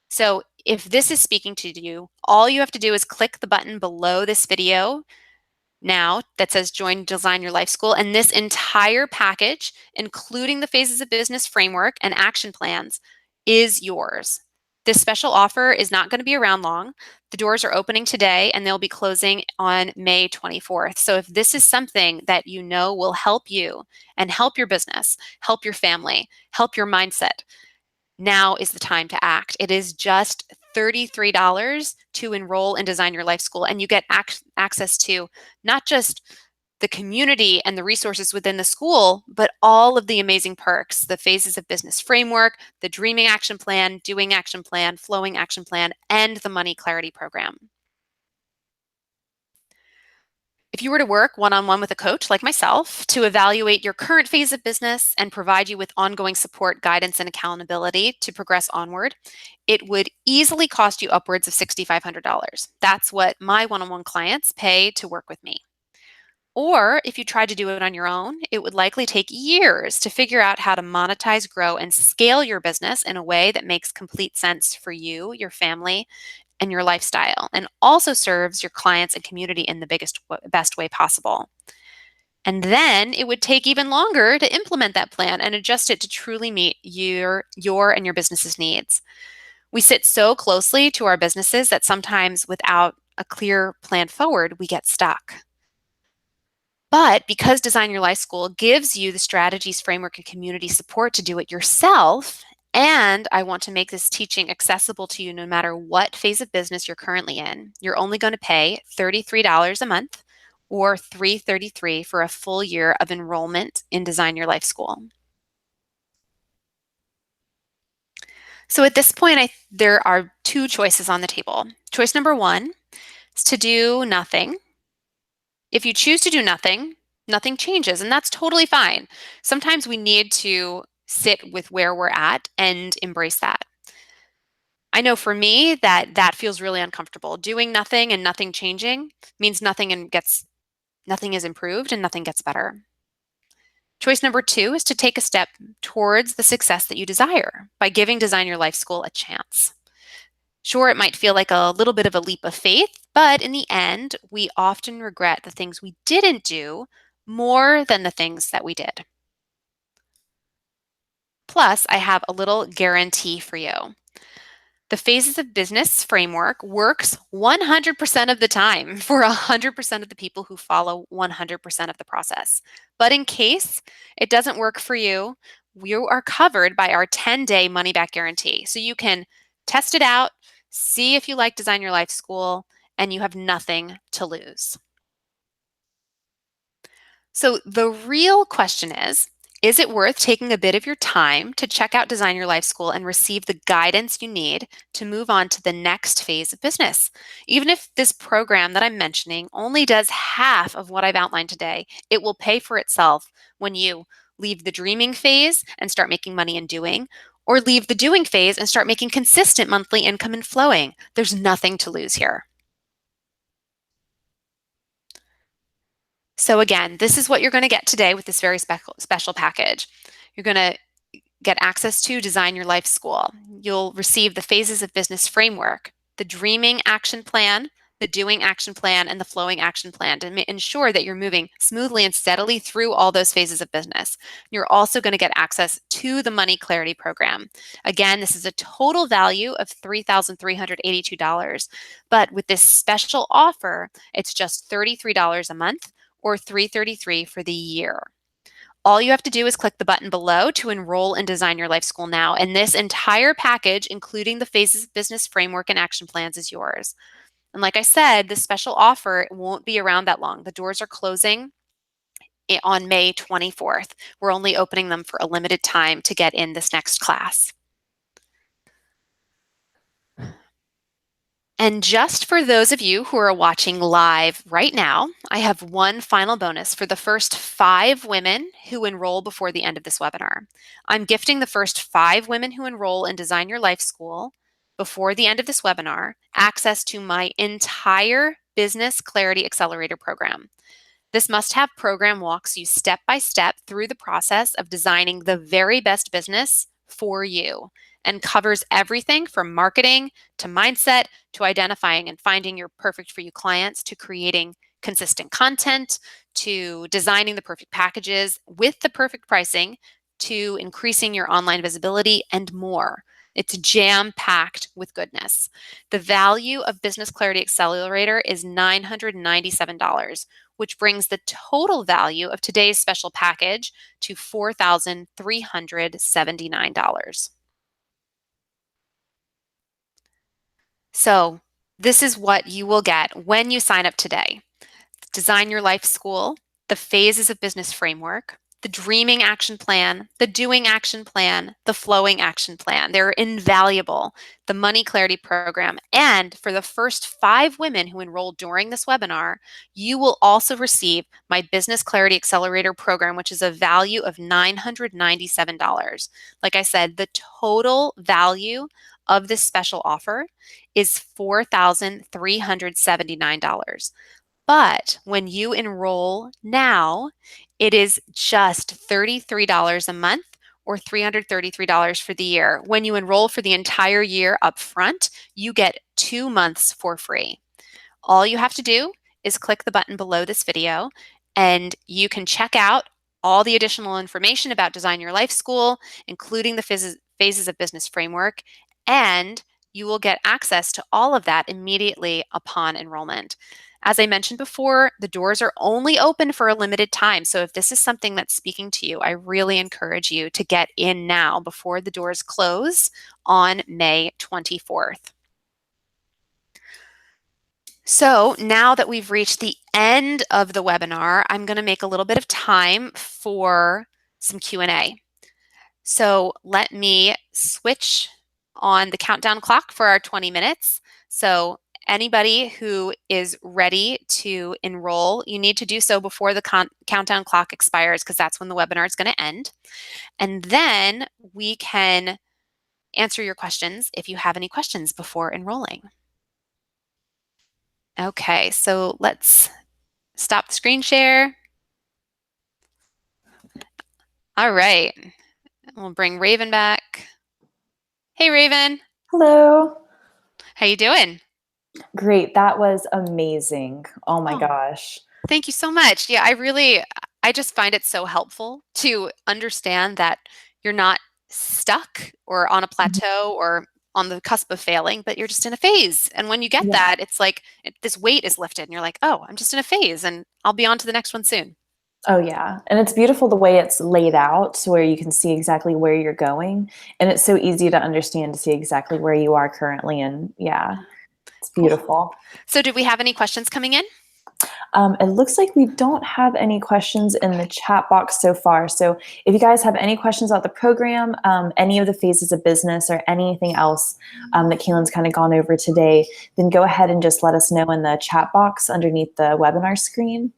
So if this is speaking to you, all you have to do is click the button below this video now that says Join Design Your Life School, and this entire package, including the Phases of Business framework and action plans, is yours. This special offer is not going to be around long. The doors are opening today and they'll be closing on May 24th. So if this is something that you know will help you and help your business, help your family, help your mindset, now is the time to act. It is just $33 to enroll in Design Your Life School, and you get access to not just the community and the resources within the school, but all of the amazing perks, the phases of business framework, the dreaming action plan, doing action plan, flowing action plan, and the money clarity program. If you were to work one-on-one with a coach like myself to evaluate your current phase of business and provide you with ongoing support, guidance, and accountability to progress onward, it would easily cost you upwards of $6,500. That's what my one-on-one clients pay to work with me. Or if you tried to do it on your own, it would likely take years to figure out how to monetize, grow, and scale your business in a way that makes complete sense for you, your family, and your lifestyle, and also serves your clients and community in the best way possible. And then it would take even longer to implement that plan and adjust it to truly meet your and your business's needs. We sit so closely to our businesses that sometimes without a clear plan forward, we get stuck. But because Design Your Life School gives you the strategies, framework, and community support to do it yourself, and I want to make this teaching accessible to you no matter what phase of business you're currently in, you're only going to pay $33 a month or $333 for a full year of enrollment in Design Your Life School. So at this point, there are two choices on the table. Choice number one is to do nothing. If you choose to do nothing, nothing changes, and that's totally fine. Sometimes we need to sit with where we're at and embrace that. I know for me that feels really uncomfortable. Doing nothing and nothing changing means nothing is improved and nothing gets better. Choice number two is to take a step towards the success that you desire by giving Design Your Life School a chance. Sure, it might feel like a little bit of a leap of faith, but in the end, we often regret the things we didn't do more than the things that we did. Plus, I have a little guarantee for you. The Phases of Business framework works 100% of the time for 100% of the people who follow 100% of the process. But in case it doesn't work for you, you are covered by our 10-day money-back guarantee. So you can test it out, see if you like Design Your Life School, and you have nothing to lose. So the real question is it worth taking a bit of your time to check out Design Your Life School and receive the guidance you need to move on to the next phase of business? Even if this program that I'm mentioning only does half of what I've outlined today, it will pay for itself when you leave the dreaming phase and start making money in doing, or leave the doing phase and start making consistent monthly income and flowing. There's nothing to lose here. So again, this is what you're going to get today with this very special package. You're going to get access to Design Your Life School. You'll receive the Phases of Business framework, the Dreaming Action Plan, the Doing Action Plan, and the Flowing Action Plan to ensure that you're moving smoothly and steadily through all those phases of business. You're also going to get access to the Money Clarity Program. Again, this is a total value of $3,382, but with this special offer, it's just $33 a month or $333 for the year. All you have to do is click the button below to enroll in Design Your Life School now, and this entire package, including the Phases of Business framework and action plans, is yours. And like I said, this special offer won't be around that long. The doors are closing on May 24th. We're only opening them for a limited time to get in this next class. And just for those of you who are watching live right now, I have one final bonus for the first 5 women who enroll before the end of this webinar. I'm gifting the first 5 women who enroll in Design Your Life School before the end of this webinar access to my entire Business Clarity Accelerator program. This must-have program walks you step by step through the process of designing the very best business for you and covers everything from marketing to mindset to identifying and finding your perfect for you clients to creating consistent content to designing the perfect packages with the perfect pricing to increasing your online visibility and more. It's jam-packed with goodness. The value of Business Clarity Accelerator is $997, which brings the total value of today's special package to $4,379. So this is what you will get when you sign up today. Design Your Life School, the phases of business framework, the dreaming action plan, the doing action plan, the flowing action plan. They're invaluable. The money clarity program. And for the first 5 women who enroll during this webinar, you will also receive my Business Clarity Accelerator program, which is a value of $997. Like I said, the total value of this special offer is $4,379. But when you enroll now, it is just $33 a month or $333 for the year. When you enroll for the entire year up front, you get 2 months for free. All you have to do is click the button below this video and you can check out all the additional information about Design Your Life School, including the phases of business framework, and you will get access to all of that immediately upon enrollment. As I mentioned before, the doors are only open for a limited time. So if this is something that's speaking to you, I really encourage you to get in now before the doors close on May 24th. So now that we've reached the end of the webinar, I'm going to make a little bit of time for some Q&A. So let me switch on the countdown clock for our 20 minutes. So anybody who is ready to enroll, you need to do so before the countdown clock expires because that's when the webinar is going to end. And then we can answer your questions if you have any questions before enrolling. Okay, so let's stop the screen share. All right, we'll bring Raven back. Hey, Raven. Hello. How you doing? Great. That was amazing. Oh my Oh, gosh. thank you so much. Yeah, I just find it so helpful to understand that you're not stuck or on a Mhm. plateau or on the cusp of failing, but you're just in a phase. And when you get Yeah. that, it's like this weight is lifted and you're like, oh, I'm just in a phase and I'll be on to the next one soon. Oh yeah. And it's beautiful the way it's laid out to where you can see exactly where you're going. And it's so easy to understand to see exactly where you are currently. And yeah, it's Cool. beautiful. So, did we have any questions coming in? It looks like we don't have any questions in the Okay. chat box so far. So if you guys have any questions about the program, any of the phases of business, or anything else that Kaylin's kind of gone over today, then go ahead and just let us know in the chat box underneath the webinar screen,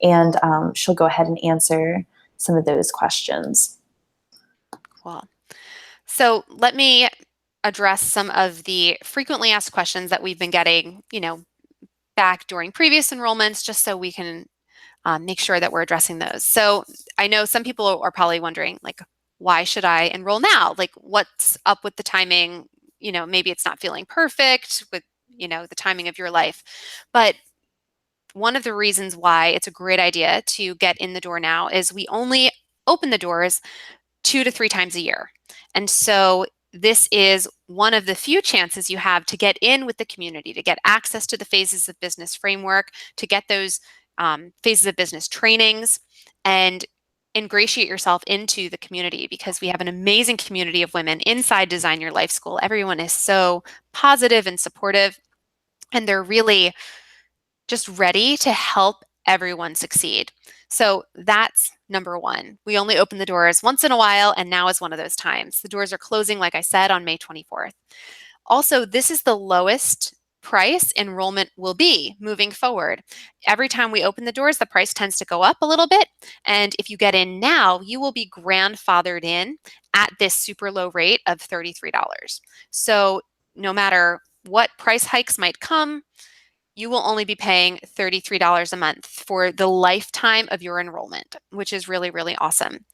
and she'll go ahead and answer some of those questions. Cool. So, let me address some of the frequently asked questions that we've been getting, back during previous enrollments, just so we can make sure that we're addressing those. So I know some people are probably wondering, like, why should I enroll now? Like, what's up with the timing? Maybe it's not feeling perfect with, the timing of your life. But one of the reasons why it's a great idea to get in the door now is we only open the doors 2 to 3 times a year. And so this is one of the few chances you have to get in with the community, to get access to the phases of business framework, to get those phases of business trainings, and ingratiate yourself into the community, because we have an amazing community of women inside Design Your Life School. Everyone is so positive and supportive, and they're really just ready to help everyone succeed. So that's number one. We only open the doors once in a while, and now is one of those times. The doors are closing, like I said, on May 24th. Also, this is the lowest price enrollment will be moving forward. Every time we open the doors, the price tends to go up a little bit. And if you get in now, you will be grandfathered in at this super low rate of $33. So no matter what price hikes might come, you will only be paying $33 a month for the lifetime of your enrollment, which is really, really awesome.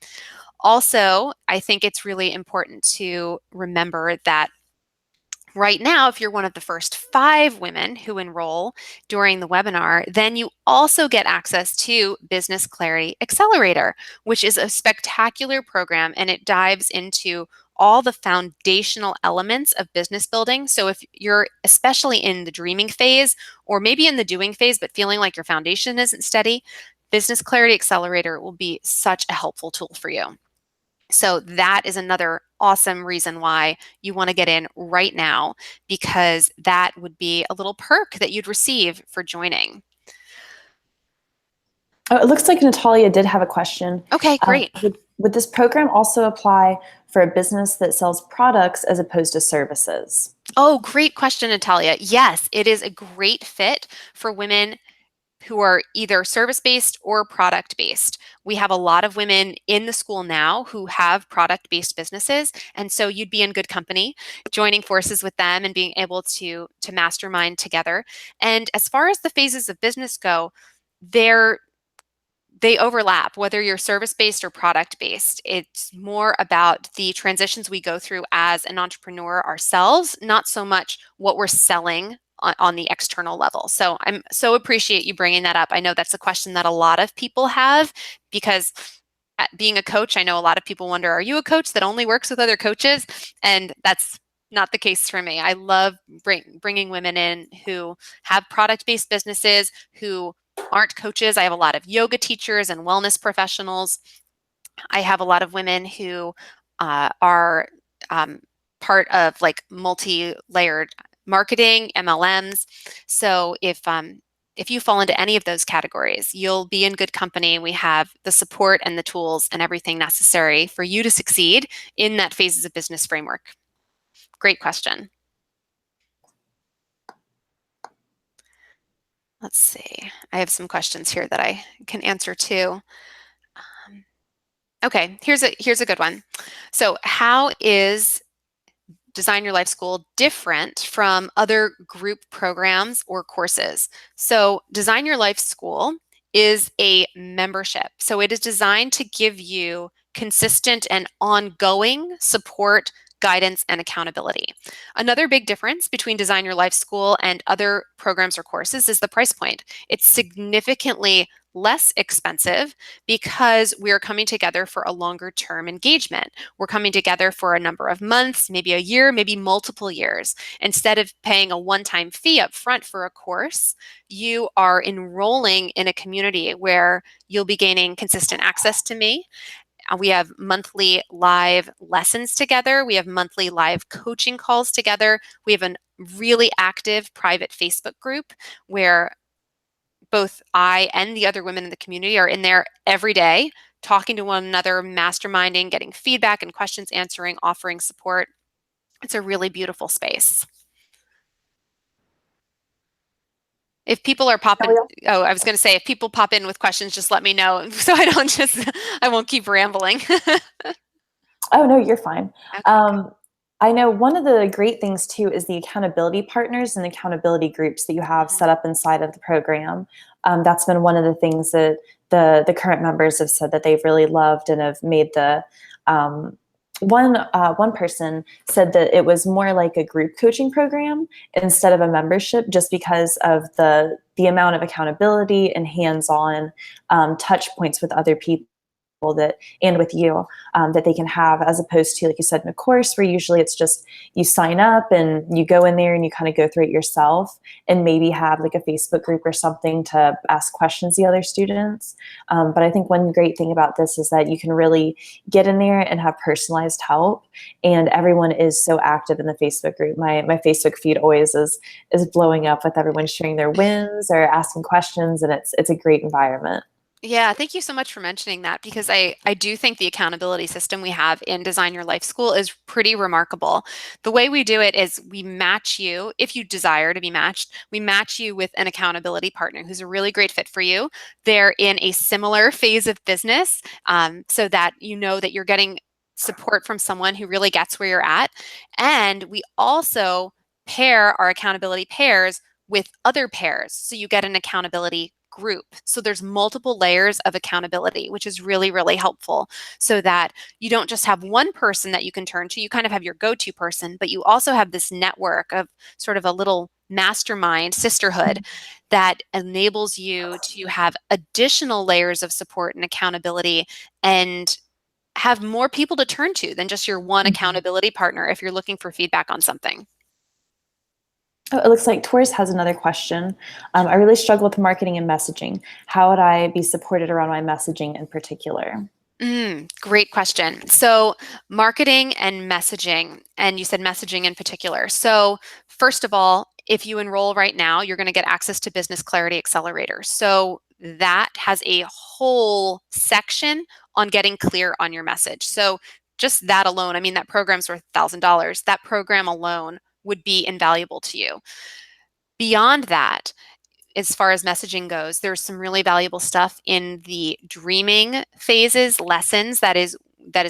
Also, I think it's really important to remember that right now, if you're one of the first 5 women who enroll during the webinar, then you also get access to Business Clarity Accelerator, which is a spectacular program, and it dives into all the foundational elements of business building. So if you're especially in the dreaming phase, or maybe in the doing phase, but feeling like your foundation isn't steady, Business Clarity Accelerator will be such a helpful tool for you. So that is another awesome reason why you want to get in right now, because that would be a little perk that you'd receive for joining. Oh, it looks like Natalia did have a question. Okay, great. Would this program also apply for a business that sells products as opposed to services? Oh, great question, Natalia. Yes, it is a great fit for women who are either service-based or product-based. We have a lot of women in the school now who have product-based businesses, and so you'd be in good company joining forces with them and being able to mastermind together. And as far as the phases of business go, they're they overlap, whether you're service-based or product-based. It's more about the transitions we go through as an entrepreneur ourselves, not so much what we're selling on the external level. So I'm so appreciate you bringing that up. I know that's a question that a lot of people have because being a coach, I know a lot of people wonder, are you a coach that only works with other coaches? And that's not the case for me. I love bringing women in who have product-based businesses, who aren't coaches. I have a lot of yoga teachers and wellness professionals. I have a lot of women who are um, part of like multi-layered marketing, MLMs. So if you fall into any of those categories, you'll be in good company. We have the support and the tools and everything necessary for you to succeed in that phases of business framework. Great question. Let's see. I have some questions here that I can answer too. Um, okay, here's a good one. So, how is Design Your Life School different from other group programs or courses? So, Design Your Life School is a membership. So, it is designed to give you consistent and ongoing support, guidance, and accountability. Another big difference between Design Your Life School and other programs or courses is the price point. It's significantly less expensive because we're coming together for a longer term engagement. We're coming together for a number of months, maybe a year, maybe multiple years. Instead of paying a one-time fee up front for a course, you are enrolling in a community where you'll be gaining consistent access to me. We have monthly live lessons together. We have monthly live coaching calls together. We have a really active private Facebook group where both I and the other women in the community are in there every day, talking to one another, masterminding, getting feedback and questions answering, offering support. It's a really beautiful space. If people are popping, oh, I was going to say, if people pop in with questions, just let me know so I don't just, I won't keep rambling. Oh, no, you're fine. Okay, good. Um, I know one of the great things too is the accountability partners and accountability groups that you have Mhm. set up inside of the program. That's been one of the things that the current members have said that they've really loved and have made the one person said that it was more like a group coaching program instead of a membership, just because of the amount of accountability and hands-on touch points with other people that and with you that they can have, as opposed to, like you said, in a course where usually it's just you sign up and you go in there and you kind of go through it yourself, and maybe have like a Facebook group or something to ask questions the other students. But I think one great thing about this is that you can really get in there and have personalized help, and everyone is so active in the Facebook group. My Facebook feed always is blowing up with everyone sharing their wins or asking questions, and it's a great environment. Yeah, thank you so much for mentioning that because I do think the accountability system we have in Design Your Life School is pretty remarkable. The way we do it is we match you, if you desire to be matched, we match you with an accountability partner who's a really great fit for you. They're in a similar phase of business so that you know that you're getting support from someone who really gets where you're at. And we also pair our accountability pairs with other pairs. So you get an accountability group. So there's multiple layers of accountability, which is really, really helpful so that you don't just have one person that you can turn to. You kind of have your go-to person, but you also have this network of sort of a little mastermind sisterhood that enables you to have additional layers of support and accountability and have more people to turn to than just your one Mhm. accountability partner if you're looking for feedback on something. Oh, it looks like Taurus has another question. I really struggle with marketing and messaging. How would I be supported around my messaging in particular? Great question. So, marketing and messaging, and you said messaging in particular. So, first of all, if you enroll right now, you're going to get access to Business Clarity Accelerator. So, that has a whole section on getting clear on your message. So just that alone, I mean, that program's worth $1,000. That program alone would be invaluable to you. Beyond that, as far as messaging goes, there's some really valuable stuff in the dreaming phases lessons that is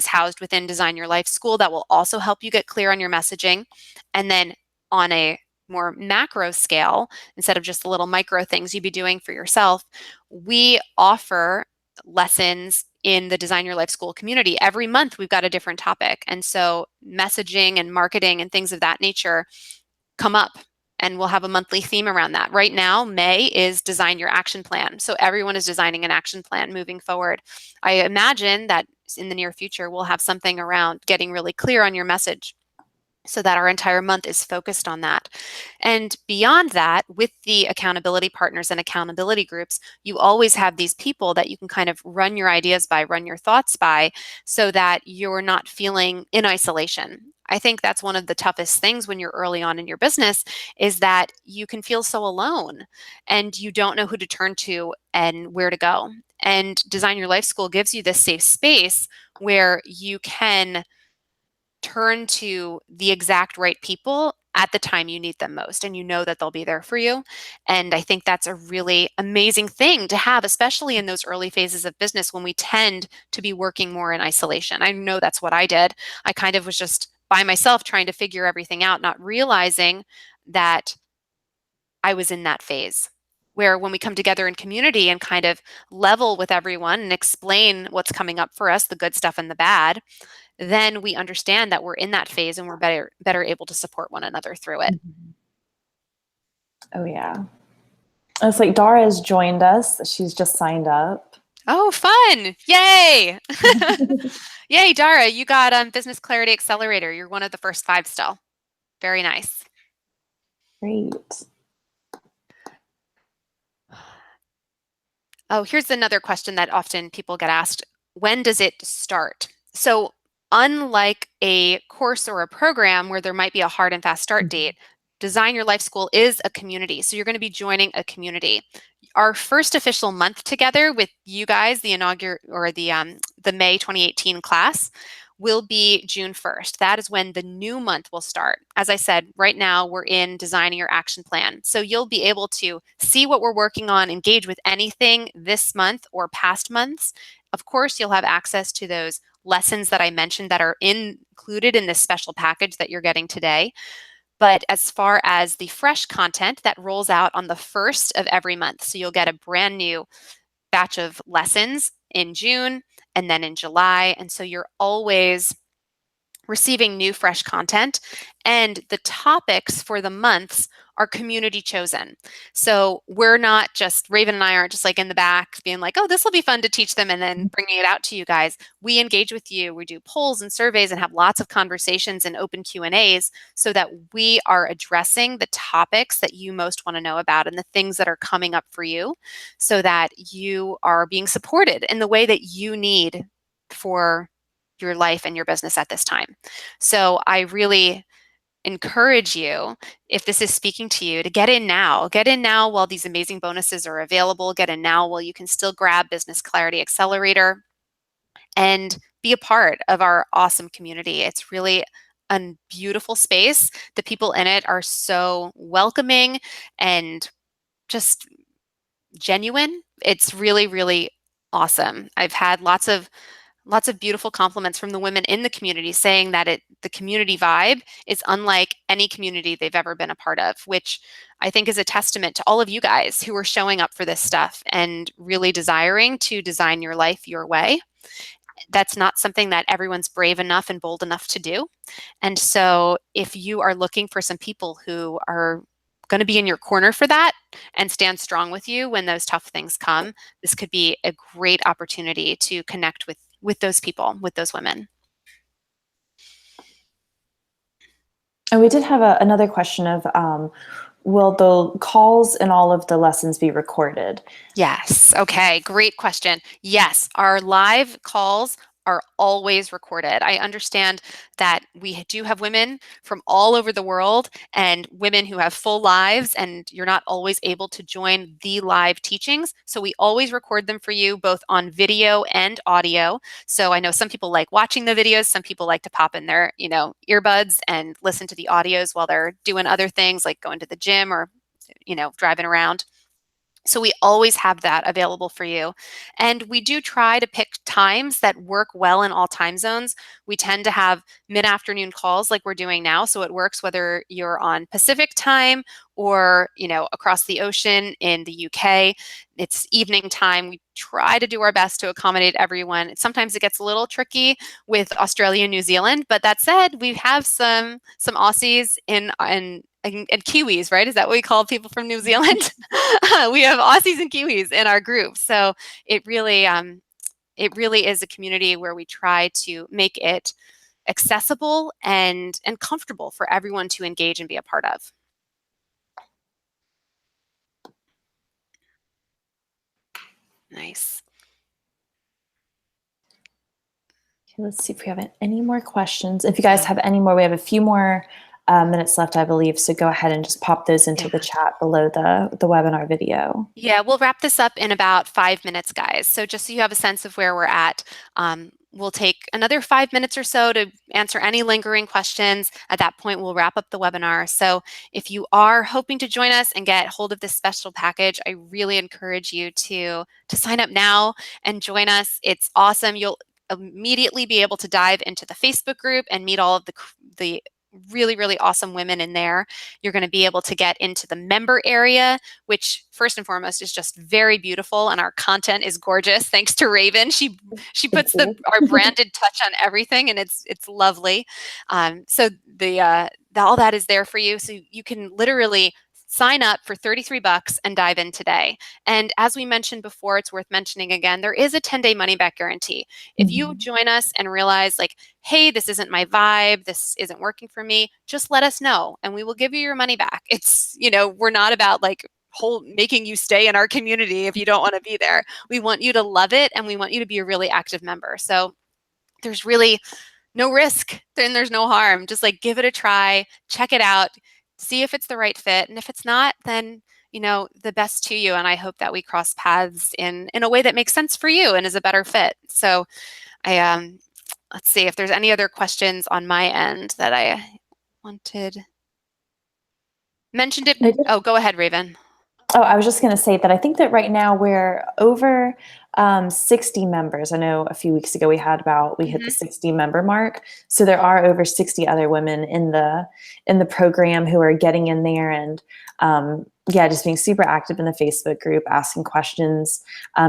housed within Design Your Life School that will also help you get clear on your messaging. And then on a more macro scale, instead of just the little micro things you'd be doing for yourself, we offer lessons in the Design Your Life School community. Every month we've got a different topic. And so messaging and marketing and things of that nature come up, and we'll have a monthly theme around that. Right now, May is Design Your Action Plan. So everyone is designing an action plan moving forward. I imagine that in the near future, we'll have something around getting really clear on your message so that our entire month is focused on that. And beyond that, with the accountability partners and accountability groups, you always have these people that you can kind of run your ideas by, run your thoughts by, so that you're not feeling in isolation. I think that's one of the toughest things when you're early on in your business is that you can feel so alone and you don't know who to turn to and where to go. And Design Your Life School gives you this safe space where you can turn to the exact right people at the time you need them most, and you know that they'll be there for you. And I think that's a really amazing thing to have, especially in those early phases of business when we tend to be working more in isolation. I know that's what I did. I kind of was just by myself trying to figure everything out, not realizing that I was in that phase where when we come together in community and kind of level with everyone and explain what's coming up for us, the good stuff and the bad, then we understand that we're in that phase and we're better able to support one another through it. Mm-hmm. Oh yeah. It's like Dara has joined us. She's just signed up. Oh, fun. Yay. Yay, Dara, you got Business Clarity Accelerator. You're one of the first 5 still. Very nice. Great. Oh, here's another question that often people get asked. When does it start? So unlike a course or a program where there might be a hard and fast start Mm-hmm. date, Design Your Life School is a community. So you're going to be joining a community. Our first official month together with you guys, the inaugural or the May 2018 class, will be June 1st. That is when the new month will start. As I said, right now we're in designing your action plan. So you'll be able to see what we're working on, engage with anything this month or past months. Of course, you'll have access to those lessons that I mentioned that are included in this special package that you're getting today. But as far as the fresh content, that rolls out on the 1st of every month. So you'll get a brand new batch of lessons in June and then in July. And so you're always receiving new fresh content, and the topics for the months are community chosen. So we're not just, Raven and I aren't just like in the back being like, oh, this will be fun to teach them and then bringing it out to you guys. We engage with you. We do polls and surveys and have lots of conversations and open Q&As so that we are addressing the topics that you most want to know about and the things that are coming up for you so that you are being supported in the way that you need for your life and your business at this time. So I really encourage you, if this is speaking to you, to get in now. Get in now while these amazing bonuses are available. Get in now while you can still grab Business Clarity Accelerator and be a part of our awesome community. It's really a beautiful space. The people in it are so welcoming and just genuine. It's really, really awesome. I've had lots of beautiful compliments from the women in the community saying that the community vibe is unlike any community they've ever been a part of, which I think is a testament to all of you guys who are showing up for this stuff and really desiring to design your life your way. That's not something that everyone's brave enough and bold enough to do. And so if you are looking for some people who are going to be in your corner for that and stand strong with you when those tough things come, this could be a great opportunity to connect with those people, with those women. And we did have another question of, will the calls and all of the lessons be recorded? Yes. Okay. Great question. Yes. Our live calls are always recorded. I understand that we do have women from all over the world and women who have full lives, and you're not always able to join the live teachings. So we always record them for you, both on video and audio. So I know some people like watching the videos, some people like to pop in their, earbuds and listen to the audios while they're doing other things like going to the gym or, driving around. So we always have that available for you. And we do try to pick times that work well in all time zones. We tend to have mid-afternoon calls like we're doing now. So it works whether you're on Pacific time or, across the ocean in the UK. It's evening time. We try to do our best to accommodate everyone. Sometimes it gets a little tricky with Australia and New Zealand, but that said, we have some Aussies and Kiwis, right? Is that what we call people from New Zealand? We have Aussies and Kiwis in our group. So it really is a community where we try to make it accessible and comfortable for everyone to engage and be a part of. Nice. Okay, let's see if we have any more questions. If you guys Yeah. have any more, we have a few more minutes left, I believe. So go ahead and just pop those into Yeah. the chat below the webinar video. Yeah, we'll wrap this up in about 5 minutes, guys. So just so you have a sense of where we're at, we'll take another 5 minutes or so to answer any lingering questions. At that point, we'll wrap up the webinar. So if you are hoping to join us and get hold of this special package, I really encourage you to sign up now and join us. It's awesome. You'll immediately be able to dive into the Facebook group and meet all of the really, really awesome women in there. You're going to be able to get into the member area, which first and foremost is just very beautiful, and our content is gorgeous thanks to Raven. She Thank puts you. our branded touch on everything, and it's lovely. So all that is there for you, so you can literally sign up for $33 and dive in today. And as we mentioned before, it's worth mentioning again, there is a 10-day money back guarantee. If you Mhm. join us and realize like, hey, this isn't my vibe, this isn't working for me, just let us know and we will give you your money back. It's, we're not about like making you stay in our community if you don't want to be there. We want you to love it and we want you to be a really active member. So there's really no risk, then there's no harm. Just like give it a try, check it out, see if it's the right fit. And if it's not, then the best to you. And I hope that we cross paths in a way that makes sense for you and is a better fit. So I let's see if there's any other questions on my end that I wanted mentioned it. I did. Oh, go ahead, Raven. Oh, I was just going to say that I think that right now we're over 60 members. I know a few weeks ago we hit the Hmm. 60 member mark. So there are over 60 other women in the program who are getting in there and yeah, just being super active in the Facebook group, asking questions,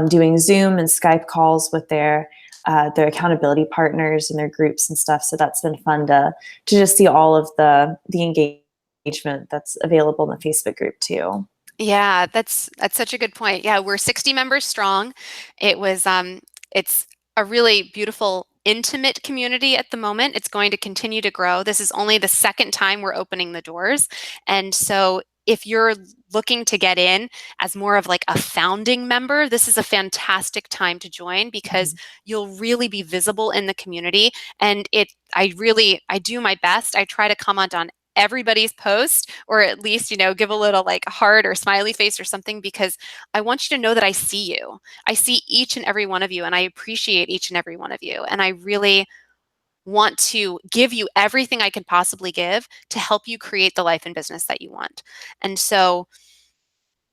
doing Zoom and Skype calls with their accountability partners and their groups and stuff. So that's been fun to just see all of the engagement that's available in the Facebook group too. Yeah, that's such a good point. Yeah, we're 60 members strong. It's a really beautiful intimate community at the moment. It's going to continue to grow. This is only the second time we're opening the doors. And so if you're looking to get in as more of like a founding member, this is a fantastic time to join because you'll really be visible in the community. And I do my best. I try to comment on everybody's post or at least give a little like heart or smiley face or something because I want you to know that I see you. I see each and every one of you and I appreciate each and every one of you, and I really want to give you everything I can possibly give to help you create the life and business that you want. And so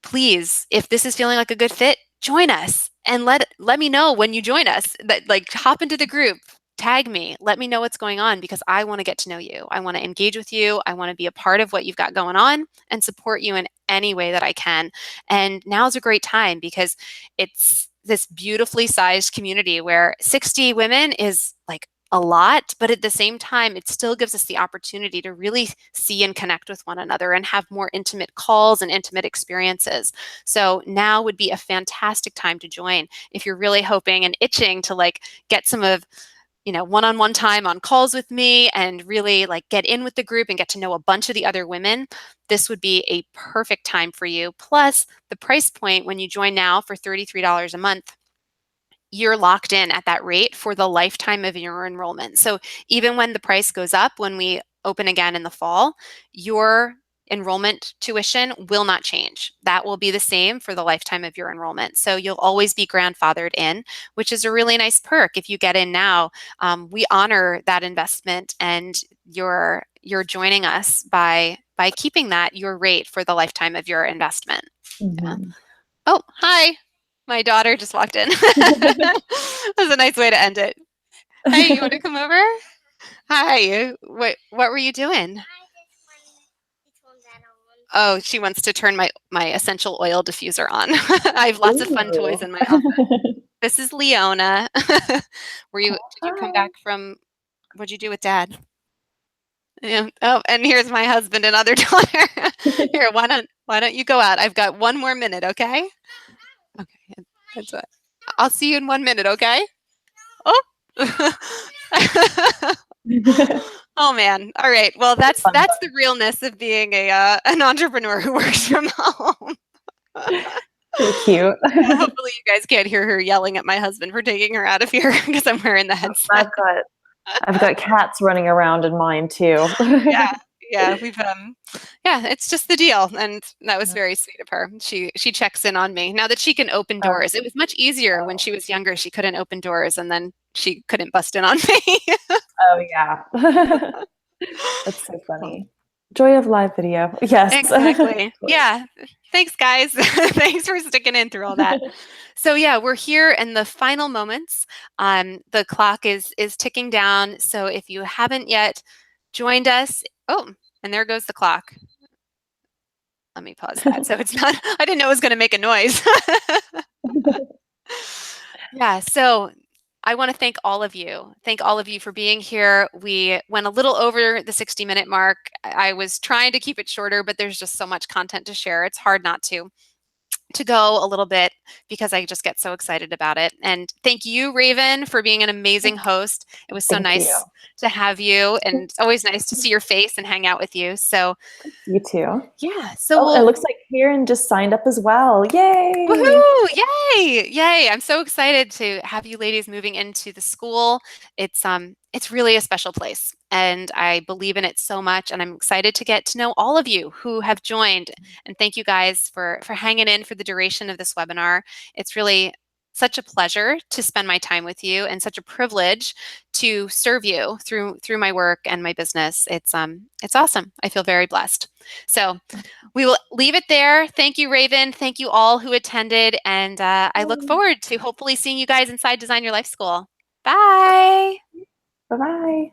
please, if this is feeling like a good fit, join us and let me know when you join us. That like hop into the group, tag me, let me know what's going on because I want to get to know you. I want to engage with you. I want to be a part of what you've got going on and support you in any way that I can. And now's a great time because it's this beautifully sized community where 60 women is like a lot, but at the same time, it still gives us the opportunity to really see and connect with one another and have more intimate calls and intimate experiences. So now would be a fantastic time to join if you're really hoping and itching to like get some of one-on-one time on calls with me and really like get in with the group and get to know a bunch of the other women. This would be a perfect time for you. Plus, the price point when you join now for $33 a month you're locked in at that rate for the lifetime of your enrollment. So even when the price goes up, when we open again in the fall, your enrollment tuition will not change. That will be the same for the lifetime of your enrollment. So you'll always be grandfathered in, which is a really nice perk. If you get in now, we honor that investment, and you're joining us by keeping that your rate for the lifetime of your investment. Yeah. Mhm. Oh, hi. My daughter just walked in. That's a nice way to end it. Hey, you want to come over? Hi. What were you doing? Oh, she wants to turn my essential oil diffuser on. I have lots of fun toys Ooh. in my office. This is Leona. Did you come Hi. back from what'd you do with Dad? Yeah. Oh, and here's my husband and other daughter. Here, why don't you go out? I've got 1 more minute, okay? Okay. That's what. I'll see you in 1 minute, okay? Oh. Oh man. All right. Well, that's Fun. that's the realness of being an entrepreneur who works from home. So cute. Hopefully you guys can't hear her yelling at my husband for taking her out of here because I'm wearing the headset. I've got I've got cats running around in mine too. Yeah. Yeah, yeah, it's just the deal, and that was very sweet of her. She checks in on me. Now that she can open Oh, doors. It was much easier when she was younger. She couldn't open doors, and then she couldn't bust in on me. oh yeah. That's so funny. Joy of live video. Yes. Exactly. Yeah. Thanks, guys. Thanks for sticking in through all that. So yeah, we're here in the final moments. The clock is ticking down. So if you haven't yet joined us, oh, and there goes the clock. Let me pause that. So it's not, I didn't know it was going to make a noise. Yeah, so I want to thank all of you. Thank all of you for being here. We went a little over the 60-minute mark. I was trying to keep it shorter, but there's just so much content to share. It's hard not to go a little bit because I just get so excited about it. And thank you, Raven, for being an amazing host. It was so Thank you. nice to have you, and it's always nice to see your face and hang out with you. So You too. yeah, so Oh, it we'll looks like Karen just signed up as well. Yay! woohoo! Yay! Yay! I'm so excited to have you ladies moving into the school. It's really a special place, and I believe in it so much, and I'm excited to get to know all of you who have joined. And thank you guys for hanging in for the duration of this webinar. It's really such a pleasure to spend my time with you, and such a privilege to serve you through my work and my business. It's awesome. I feel very blessed. So we will leave it there. Thank you, Raven. Thank you all who attended. And I look forward to hopefully seeing you guys inside Design Your Life School. Bye. Bye bye.